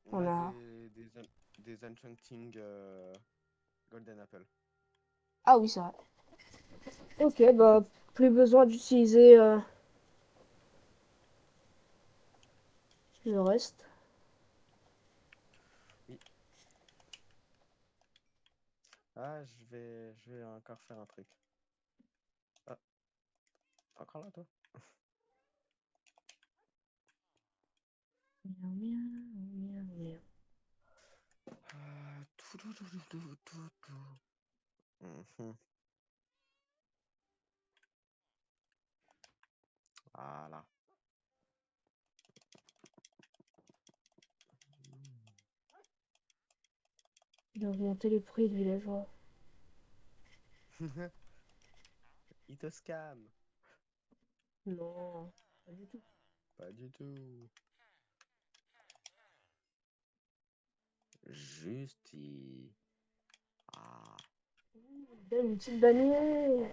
On On a a... des enchanting Golden Apple. Ah oui, c'est vrai. Ok, bah plus besoin d'utiliser le reste. Oui. Ah, je vais encore faire un truc. Ah, t'es encore là, toi? Miaou, miaou, miaou, miaou. Tout, tout, tout, tout, tout, tout, tout. Mhm. Voilà. Il a augmenté les prix de villageois. Il te scam. Non, pas du tout. Pas du tout. Juste, il... Ah. Donne une petite bannière.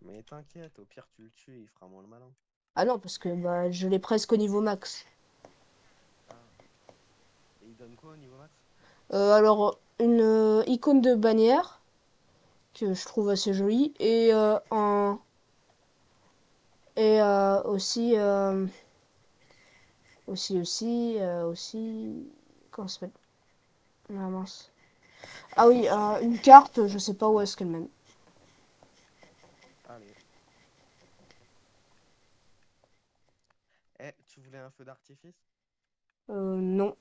Mais t'inquiète, au pire, tu le tues, il fera moins le malin. Ah non, parce que bah je l'ai presque au niveau max. Ah. Et il donne quoi au niveau max? Alors, une icône de bannière, que je trouve assez jolie, et aussi Aussi. Comment ça s'appelle? Ah mince. Ah oui, une carte, je sais pas où est-ce qu'elle mène. Allez. Eh, tu voulais un feu d'artifice? Non.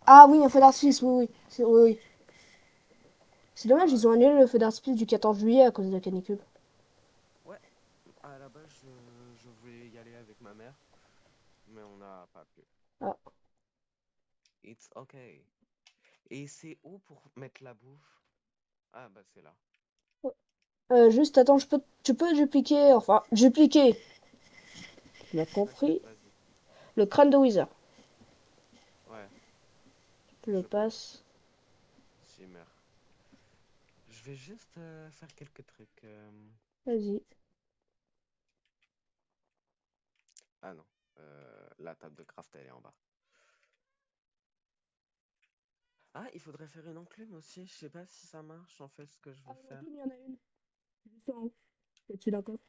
Ah oui, un feu d'artifice, oui, oui. Oui, oui. C'est dommage, Bah, ils ont annulé le feu d'artifice du 14 juillet à cause de la canicule. ouais. À la base, je voulais y aller avec ma mère, mais on n'a pas pu. Ah. It's okay. Et c'est où pour mettre la bouffe? Ah, bah c'est là. Ouais. Juste, attends, tu peux dupliquer, enfin, dupliquer, tu m'as compris, T'inquiète, vas-y. le crâne de Wizard. Ouais, Je le je peux. passe. Shimmer. Je vais juste faire quelques trucs. Vas-y. Ah non, la table de craft, elle est en bas. Ah, il faudrait faire une enclume aussi. Je sais pas si ça marche en fait ce que je Ah, veux une faire. enclume, il y en a une. Juste en haut. Au-dessus d'un coffre.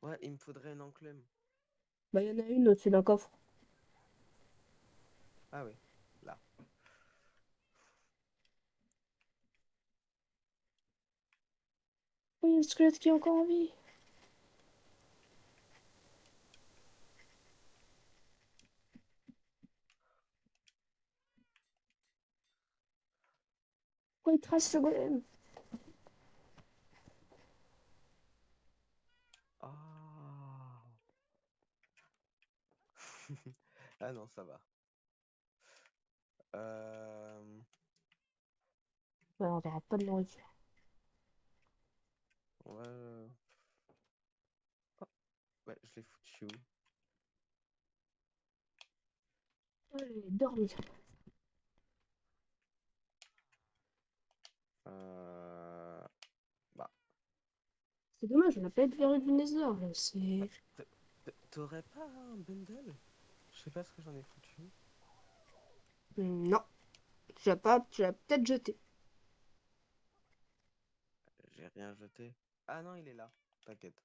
Ouais, il me faudrait une enclume. Bah, il y en a une au-dessus d'un coffre. Ah oui, là. Oui, il y a le squelette qui est encore en vie. Pourquoi il trace ce golem? Ah. Ah non, ça va. Euh... Ouais, on n'aura pas de nourriture. Ouais. Oh, ouais, je l'ai foutu où? Allez, dormir. Euh... Bah, C'est dommage, on n'a pas de verrue du Nether, là. C'est. t'aurais pas un bundle? Je sais pas ce que j'en ai foutu. Non. Tu l'as peut-être jeté. J'ai rien jeté. Ah non, il est là. T'inquiète.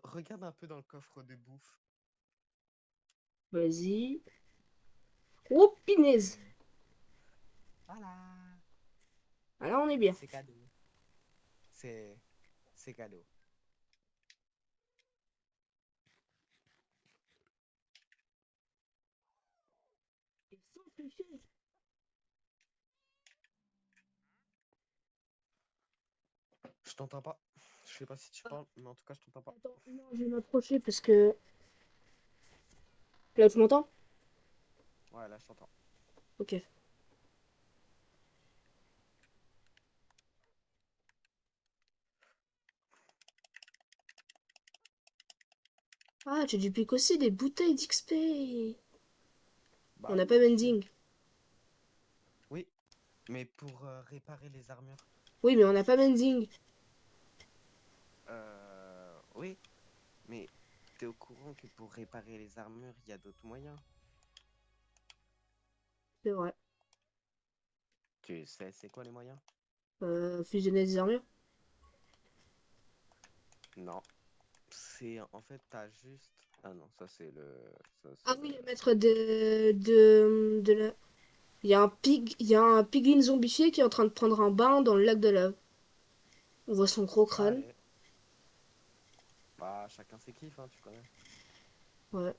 Regarde un peu dans le coffre de bouffe. Vas-y. Oh, pinaise! Voilà. Ah, là, on est bien. C'est cadeau. C'est... C'est cadeau. Et sans tricher. Je t'entends pas. Je sais pas si tu parles, mais en tout cas, je t'entends pas. Attends, non, je vais m'approcher parce que. Là, tu m'entends? Ouais, là, je t'entends. Ok. Ah, tu dupliques aussi des bouteilles d'XP. On Bah n'a oui, pas monsieur. mending. Oui, mais pour réparer les armures. Oui, mais on n'a pas mending. Oui, mais t'es au courant que pour réparer les armures, il y a d'autres moyens. C'est vrai. Tu sais, c'est quoi les moyens? Fusionner des armures. Non. C'est en fait, t'as juste. Ah non, ça c'est le. Ça Ah c'est le. oui, le maître de la. Il y a un piglin zombifié qui est en train de prendre un bain dans le lac de lave. On voit son gros crâne. Allez. Bah, chacun ses kiffs, hein, tu connais. Ouais.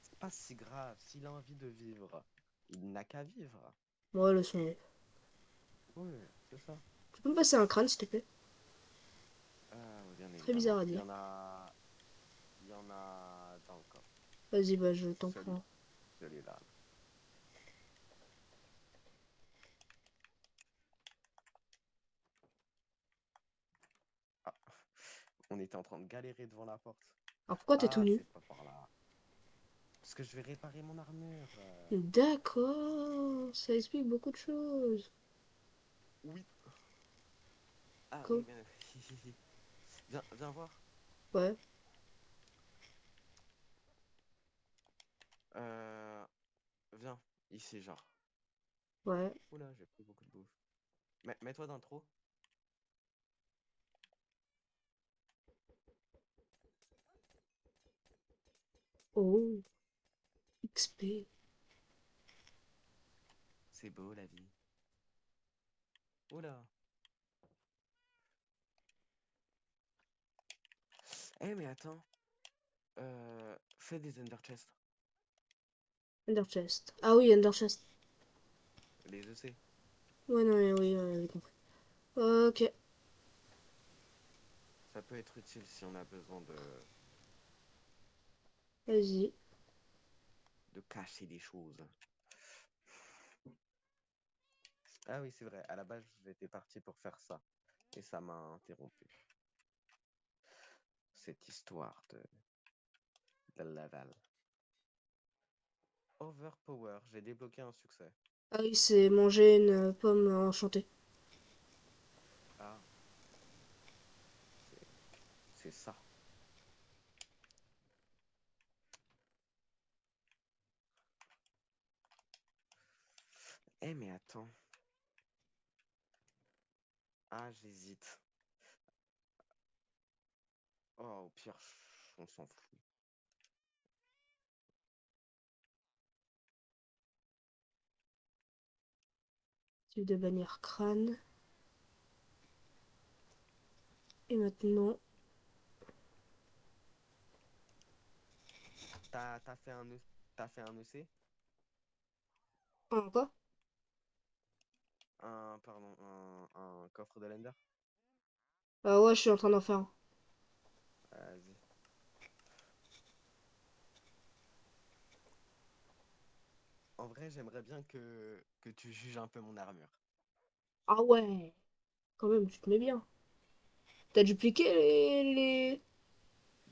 C'est pas si grave. S'il a envie de vivre, il n'a qu'à vivre. Ouais, le son. Oui, c'est ça. Tu peux me passer un crâne, s'il te plaît? Bien Très bizarre évidemment. à Il y dire. en a. Il y en a dans le coffre. Vas-y, bah, je t'en Celui, prends. celui-là. Ah, on était en train de galérer devant la porte. Alors pourquoi t'es tout Ah, nu? c'est pas par là. Parce que je vais réparer mon armure. D'accord, ça explique beaucoup de choses. Oui. Ah Comme... oui, mais... Viens, viens voir. Ouais, Euh, Viens, ici, genre. ouais. Oula, j'ai pris beaucoup de bouffe. Mets-toi dans le trou. Oh, XP. C'est beau la vie. Oula. Eh mais attends. Fais des Ender Chest. Ender Chest. Ah oui, Ender Chest. Les EC. Ouais, non, mais oui, j'ai compris. Ok, Ça peut être utile si on a besoin vas-y. de cacher des choses. Ah oui, c'est vrai. À la base, j'étais parti pour faire ça. Et ça m'a interrompu. Cette histoire de Laval. Overpower. J'ai débloqué un succès. Ah oui, c'est manger une pomme enchantée. Ah, c'est c'est ça. Eh mais attends. Ah, j'hésite. Oh, au pire, on s'en fout. Type de bannière crâne. Et maintenant... T'as fait un t'as fait un EC? Ah, quoi? Pardon, un coffre de Lender? Ah ouais, je suis en train d'en faire un. Vas-y. En vrai, j'aimerais bien que tu juges un peu mon armure. Ah ouais, quand même, tu te mets bien. T'as dupliqué les...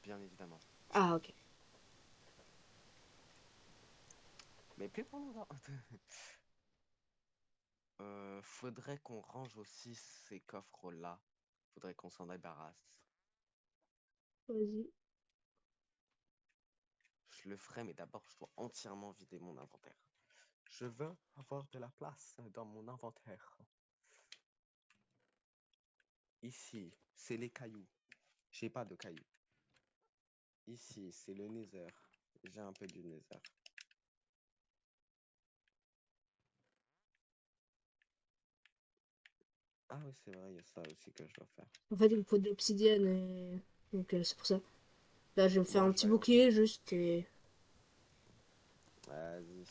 Bien évidemment. Ah, ok. Mais plus pour longtemps. Faudrait qu'on range aussi ces coffres-là. Faudrait qu'on s'en débarrasse. Vas-y. Je le ferai, mais d'abord, je dois entièrement vider mon inventaire. Je veux avoir de la place dans mon inventaire. Ici, c'est les cailloux. J'ai pas de cailloux. Ici, c'est le Nether. J'ai un peu du Nether. Ah oui, c'est vrai, il y a ça aussi que je dois faire. En fait, il me faut de l'obsidienne et... Donc c'est pour ça. Là, je vais me faire un Moi, je petit vais aller en bouclier chercher. juste et... Vas-y.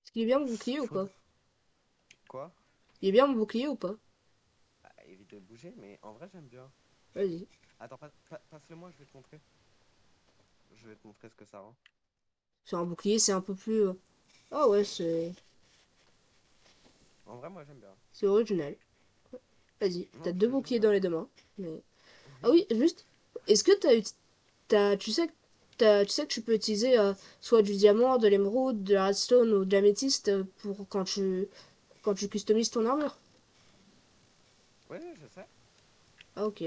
Est-ce qu'il est bien mon bouclier ou pas? Faudrait... Quoi? Il est bien mon bouclier ou pas? Bah, évite de bouger, mais en vrai, j'aime bien. Vas-y. Attends, passe-le-moi, je vais te montrer. Je vais te montrer ce que ça rend. Sur un bouclier, c'est un peu plus... Ah ouais, En vrai, moi, j'aime bien. c'est original. Vas-y, t'as Non, je deux te jure, boucliers j'aime dans les bien. deux mains. Mais... Ah oui, juste... Est-ce que t'as eu... Tu sais que tu sais que tu peux utiliser soit du diamant, de l'émeraude, de la redstone ou de l'améthyste pour quand tu customises ton armure. Oui, je sais. Ah ok.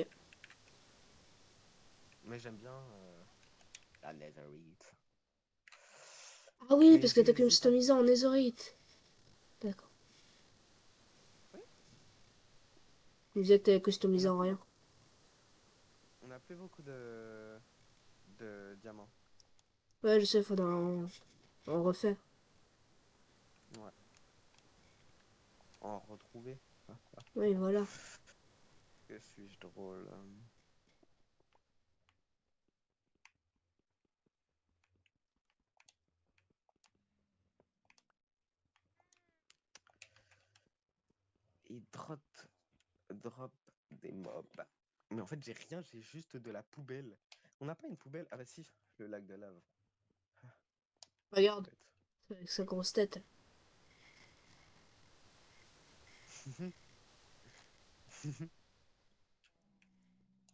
Mais j'aime bien la netherite. Ah oui, Mais parce que t'as j'hésite à... customisé en netherite. D'accord. Oui, Tu me disais que t'avais on customisé n'a en plus rien. beaucoup... On n'a plus beaucoup de diamants. Ouais, je sais, faudra en refaire. Ouais. En retrouver. Oui, voilà. Que suis-je drôle. Il drop des mobs. Mais en fait, j'ai rien, j'ai juste de la poubelle. On n'a pas une poubelle? Ah bah si, le lac de lave. Regarde, Bête. avec sa grosse tête.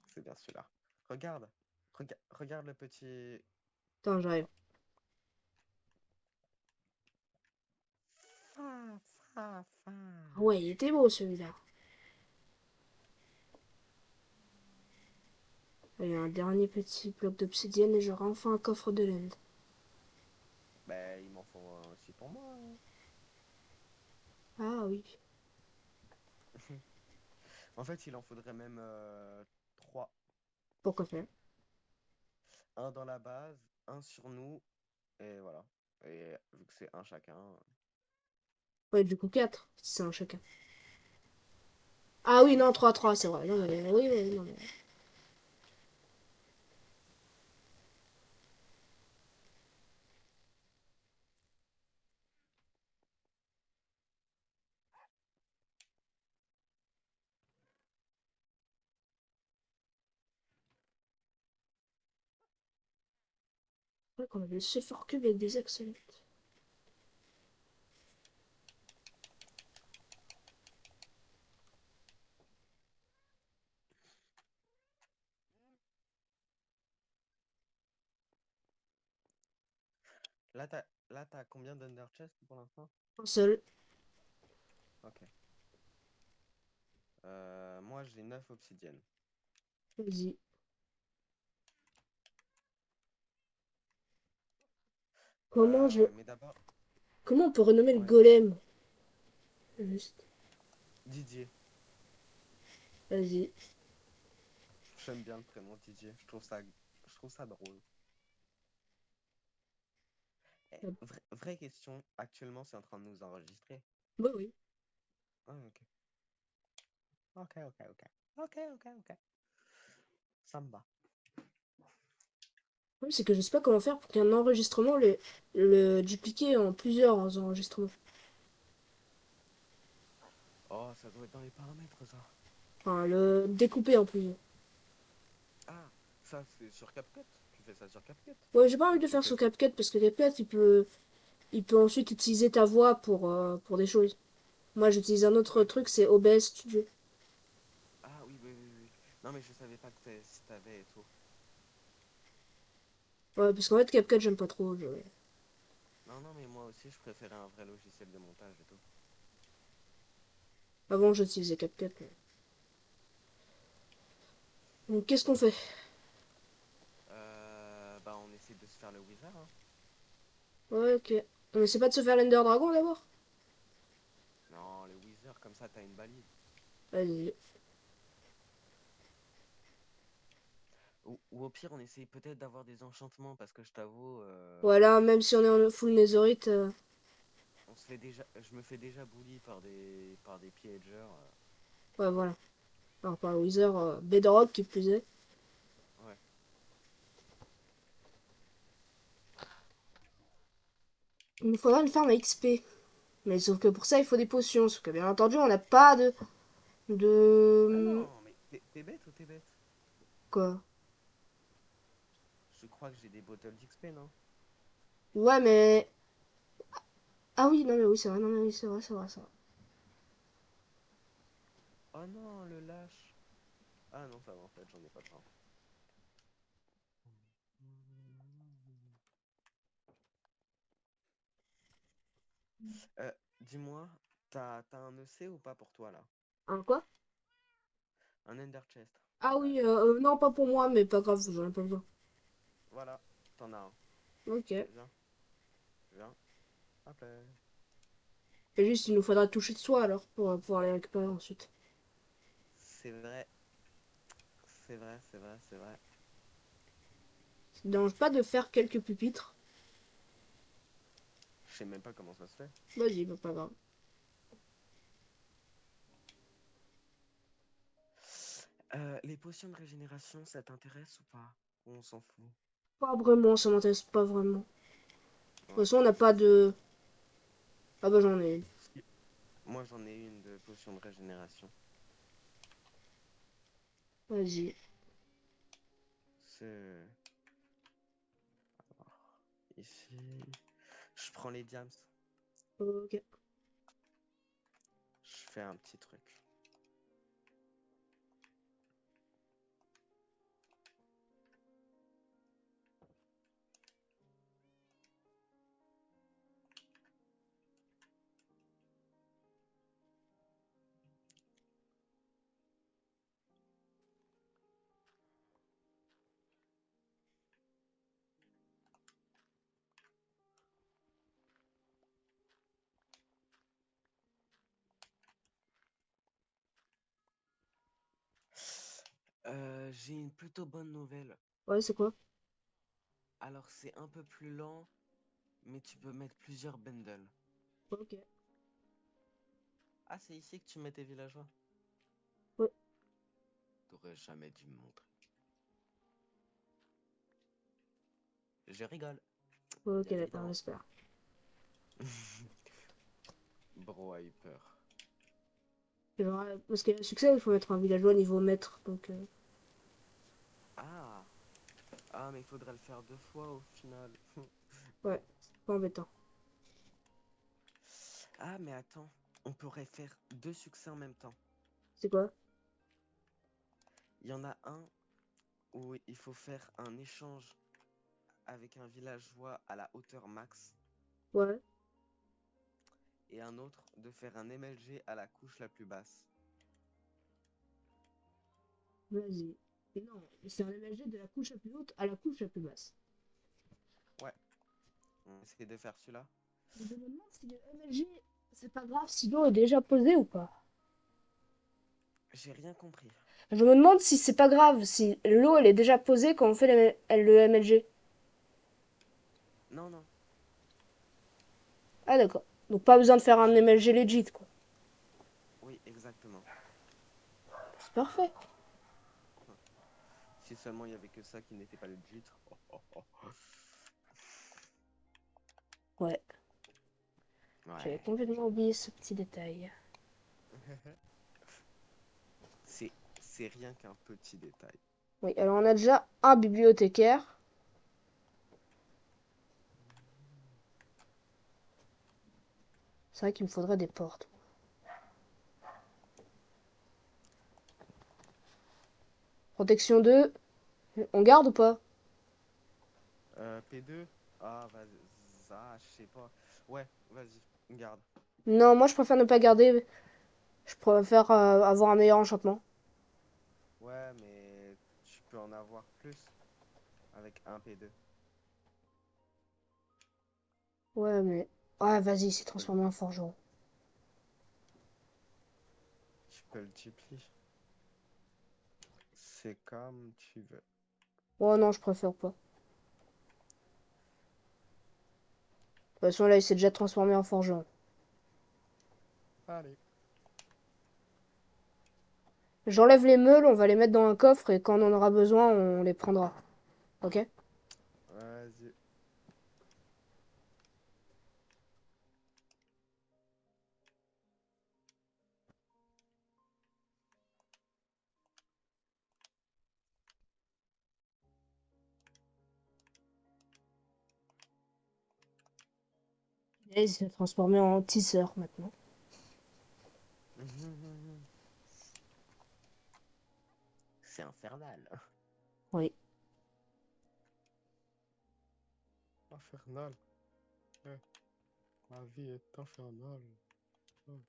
C'est bien celui-là. Regarde. Regarde le petit... Attends, j'arrive. Fa, fa, fa. Ah ouais, il était beau celui-là. Il y a un dernier petit bloc d'obsidienne et j'aurai enfin un coffre de laine. Bah, il m'en faut un aussi pour moi, hein. Ah oui. En fait, il en faudrait même 3. Pourquoi faire? Un dans la base, un sur nous, et voilà. Et vu que c'est un chacun. Ouais, du coup 4, si c'est un chacun. Ah oui, non, 3 c'est vrai. Non, mais, oui, oui, non, mais... Ouais, qu'on avait le Sephora Cube avec des excellents. Là, t'as combien d'Under Chest pour l'instant? Un seul. Ok. Moi, j'ai 9 obsidiennes. Vas-y. Comment je... Mais d'abord, Comment on peut renommer le ouais, golem? Juste. Didier. Vas-y. J'aime bien le prénom Didier. Je trouve ça drôle. Eh, Ah, vraie question, actuellement, c'est en train de nous enregistrer. bah oui. Ah, ok. Ok, ok, ok. Ok, ok, ok. Ça me va. Oui, c'est que je sais pas comment faire pour qu'un enregistrement le dupliquer en plusieurs enregistrements. Oh, ça doit être dans les paramètres, ça. Enfin, le découper en plusieurs. Ah, ça, c'est sur CapCut. Tu fais ça sur CapCut. Ouais, j'ai pas envie Ou de tu faire fais... sur CapCut parce que CapCut, il peut ensuite utiliser ta voix pour des choses. Moi, j'utilise un autre Ouais. truc, c'est OBS Studio. Ah oui, oui, oui, oui. Non, mais je savais pas que si t'avais et tout. Ouais, parce qu'en fait, CapCut, j'aime pas trop. Non, non, mais moi aussi, je préférais un vrai logiciel de montage et tout. Avant, j'utilisais CapCut. Donc, qu'est-ce qu'on fait? Bah, on essaie de se faire le wizard, hein. Ouais, ok. On essaie pas de se faire l'Ender Dragon d'abord? Non, le wizard, comme ça, t'as une balise. Vas-y. Ou au pire, on essaye peut-être d'avoir des enchantements, parce que je t'avoue, Voilà, même si on est en full netherite. je me fais déjà bully par des piégeurs. Ouais, voilà. Alors, par le Wither Bedrock qui plus est. Ouais. Il nous faudra une farm à XP. Mais sauf que pour ça, il faut des potions. Sauf que bien entendu, on n'a pas de. Ah De. non, mais t'es bête ou t'es bête? Quoi? Je crois que j'ai des bottles d'XP, non? Ouais, mais. Ah oui, non, mais oui, c'est vrai, non, mais oui, c'est vrai, ça. Oh non, le lâche. Ah non, ça va, en fait, j'en ai pas plein. Dis-moi, t'as un EC ou pas pour toi, là? Un quoi? Un Ender Chest. Ah oui, non, pas pour moi, mais pas grave, j'en ai pas besoin. Voilà, t'en as un. Ok. Viens, viens. Hop là. Et juste, il nous faudra toucher de soi alors pour pouvoir les récupérer ensuite. C'est vrai, c'est vrai, c'est vrai, c'est vrai. Ça te dérange pas de faire quelques pupitres? Je sais même pas comment ça se fait. Vas-y, bah, pas grave. Les potions de régénération, ça t'intéresse ou pas? Ou on s'en fout? Pas vraiment, ça m'intéresse pas vraiment. De toute Ouais, façon, on n'a pas si, si. de. Ah bah j'en ai une. Si. Moi, j'en ai une de potion de régénération. Vas-y. C'est ici. Je prends les diams. Ok. Je fais un petit truc. J'ai une plutôt bonne nouvelle. Ouais, c'est quoi? Alors, c'est un peu plus lent, mais tu peux mettre plusieurs bundles. Ok. Ah, c'est ici que tu mets tes villageois? Ouais. T'aurais jamais dû me montrer. Je rigole, Ok, bien d'accord, évidemment. j'espère. Bro a eu peur. Parce qu'il y a un succès, il faut mettre un villageois niveau maître. Donc, Ah! Ah, mais il faudrait le faire deux fois au final. ouais, c'est pas embêtant. Ah, mais attends, on pourrait faire deux succès en même temps. C'est quoi? Il y en a un où il faut faire un échange avec un villageois à la hauteur max, Ouais, et un autre de faire un MLG à la couche la plus basse. vas-y. Et non, c'est un MLG de la couche la plus haute à la couche la plus basse. Ouais, on essaie de faire celui-là. Je me demande si le MLG, c'est pas grave si l'eau est déjà posée ou pas. J'ai rien compris. Je me demande si c'est pas grave si l'eau elle est déjà posée quand on fait le MLG. Non, non, Ah d'accord. Donc pas besoin de faire un je... MLG legit quoi. Oui, exactement. C'est parfait. Si seulement il y avait que ça qui n'était pas legit. Oh, oh, oh. Ouais, j'avais Ouais. complètement oublié ce petit détail. C'est rien qu'un petit détail. Oui, alors on a déjà un bibliothécaire. C'est vrai qu'il me faudrait des portes. Protection 2, on garde ou pas? P2? Ah, vas-y, ah, je sais pas. Ouais, vas-y, garde. Non, moi je préfère ne pas garder. Je préfère avoir un meilleur enchantement. Ouais, mais tu peux en avoir plus avec un P2. Ouais, mais. Ouais, vas-y, c'est Tu peux, transformé en forgeron. tu peux le duplier. C'est comme tu veux. Oh non, je préfère pas. De toute façon, là, il s'est déjà transformé en forgeron. Allez. J'enlève les meules, on va les mettre dans un coffre et quand on en aura besoin, on les prendra. Ok? Vas-y. Et il s'est transformé en tisseur maintenant. C'est infernal. Oui. Infernal. Ouais, ma vie est infernale. Oh.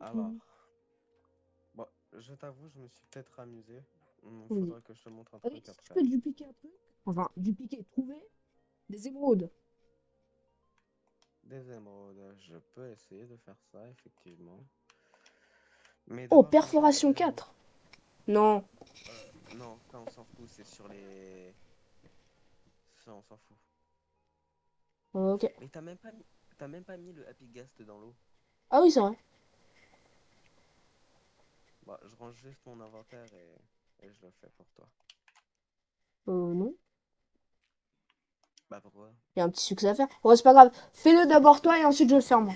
Alors, bon, je t'avoue, je me suis peut-être amusé. Oui. Faudrait que je te montre un Oui, truc si tu après. peux dupliquer un peu. Enfin, dupliquer, trouver des émeraudes. Des émeraudes, je peux essayer de faire ça, effectivement. Mais Oh, d'abord, faut que j'aille... perforation 4. Non. Non, ça on s'en fout, c'est sur les... Ça on s'en fout. Ok. Mais t'as même pas mis le Happy Ghast dans l'eau. Ah oui, c'est vrai. Bah, je range juste mon inventaire et je le fais pour toi. Non. Bah pourquoi? Il y a un petit succès à faire. Bon, c'est pas grave. Fais-le d'abord toi et ensuite je le fais moi.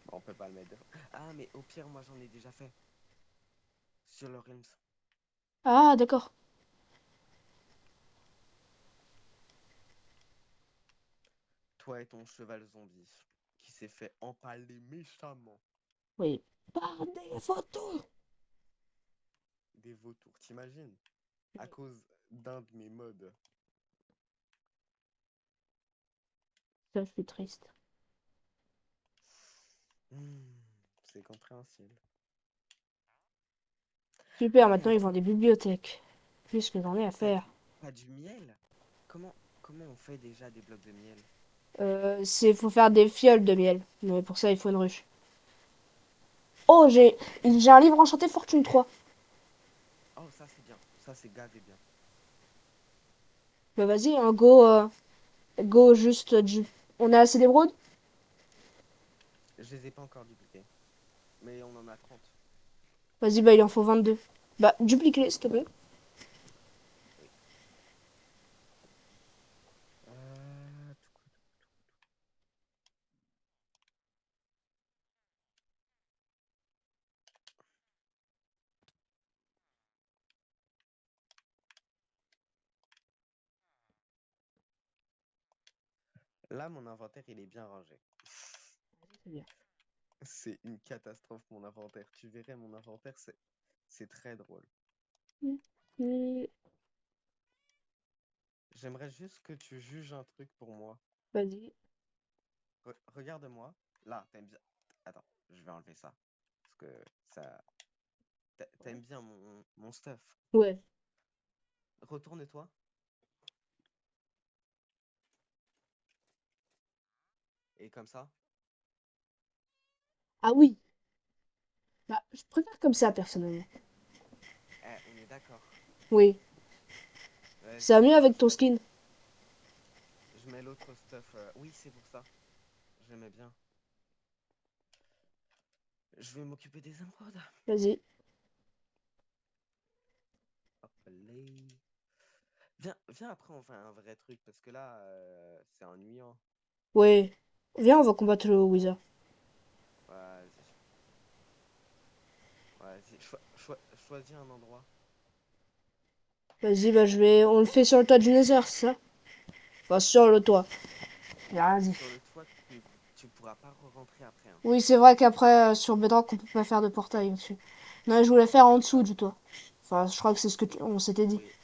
Bah, on peut pas le mettre devant. Ah, mais au pire, moi j'en ai déjà fait. Sur le Realms. Ah, d'accord. Toi et ton cheval zombie, qui s'est fait empaler méchamment. Oui. Par des photos. Des vautours, t'imagines? À cause d'un de mes mods. Ça, je suis triste. Hmm, c'est compréhensible. Super, Ah, mais maintenant ils vendent attends, des bibliothèques. Plus que j'en ai à t'as faire. t'as du miel? Comment on fait déjà des blocs de miel? Faut faire des fioles de miel. Mais pour ça, il faut une ruche. Oh, j'ai un livre enchanté Fortune 3. Oh, ça c'est bien. Ça c'est gavé bien. Bah vas-y, hein, go juste On a assez d'émeraudes? Je les ai pas encore dupliqués. Mais on en a 30. Vas-y, bah il en faut 22. Bah, duplique-les, s'il te plaît. Oui. Tout coup. Là, mon inventaire, il est bien rangé. C'est bien. C'est une catastrophe, mon inventaire. Tu verrais, mon inventaire, c'est très drôle. J'aimerais juste que tu juges un truc pour moi. Vas-y. Regarde-moi. Là, t'aimes bien. Attends, je vais enlever ça. Parce que ça. T'aimes bien mon stuff. Ouais. Retourne-toi. Et comme ça. Ah oui. Bah, je préfère comme ça, personnellement. On est d'accord. Oui. Ça va Vas-y. mieux avec ton skin. Je mets l'autre stuff. Oui, c'est pour ça. J'aimais bien. Je vais m'occuper des émeraudes. Vas-y. Hop là. Viens après, on fait un vrai truc. Parce que là, c'est ennuyant. Ouais. Viens, on va combattre le Wizard. Vas-y. Vas-y. Choisis un endroit. Vas-y, bah On le fait sur le toit du Nether, c'est ça? Enfin, sur le toit. Vas-y. Sur le toit, tu pourras pas re-rentrer après, hein. Oui, c'est vrai qu'après, sur Bedrock, on peut pas faire de portail dessus. Non, je voulais faire en C'est dessous ça. du toit. Enfin, je crois que c'est ce que on s'était dit. Oui,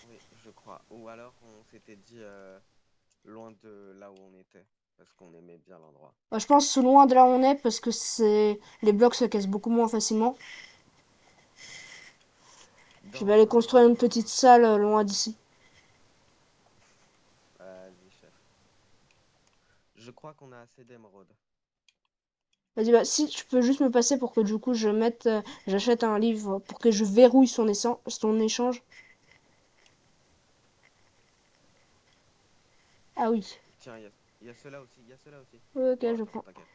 oui, je crois. Ou alors, on s'était dit loin de là où on était. Parce qu'on aimait bien l'endroit. Bah, je pense loin de là où on est parce que c'est les blocs se cassent beaucoup moins facilement. Je vais Dans aller construire une petite un... salle loin d'ici. Vas-y, chef. Je crois qu'on a assez d'émeraudes. Vas-y, bah, si tu peux juste me passer pour que du coup j'achète un livre pour que je verrouille son échange. Ah oui. Tiens, il y a ceux-là aussi. Il y a ceux-là aussi. Ok, Bon, je attends, prends. t'inquiète.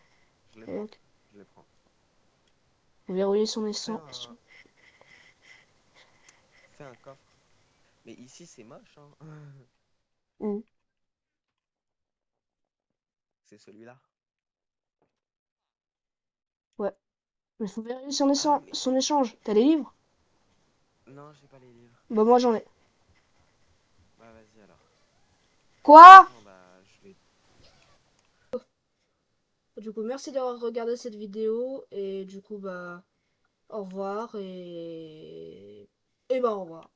Je les prends. Ok. Je les prends. Verrouiller son Fais échange. fais un coffre. Mais ici, c'est moche, hein. Hmm. C'est celui-là. Ouais. Mais faut verrouiller Ah, mais... son échange. T'as les livres? Non, j'ai pas les livres. Bah moi j'en ai. Bah, vas-y, alors. Quoi? Attends, bah, je vais... Du coup, merci d'avoir regardé cette vidéo et du coup, bah, au revoir et bah au revoir.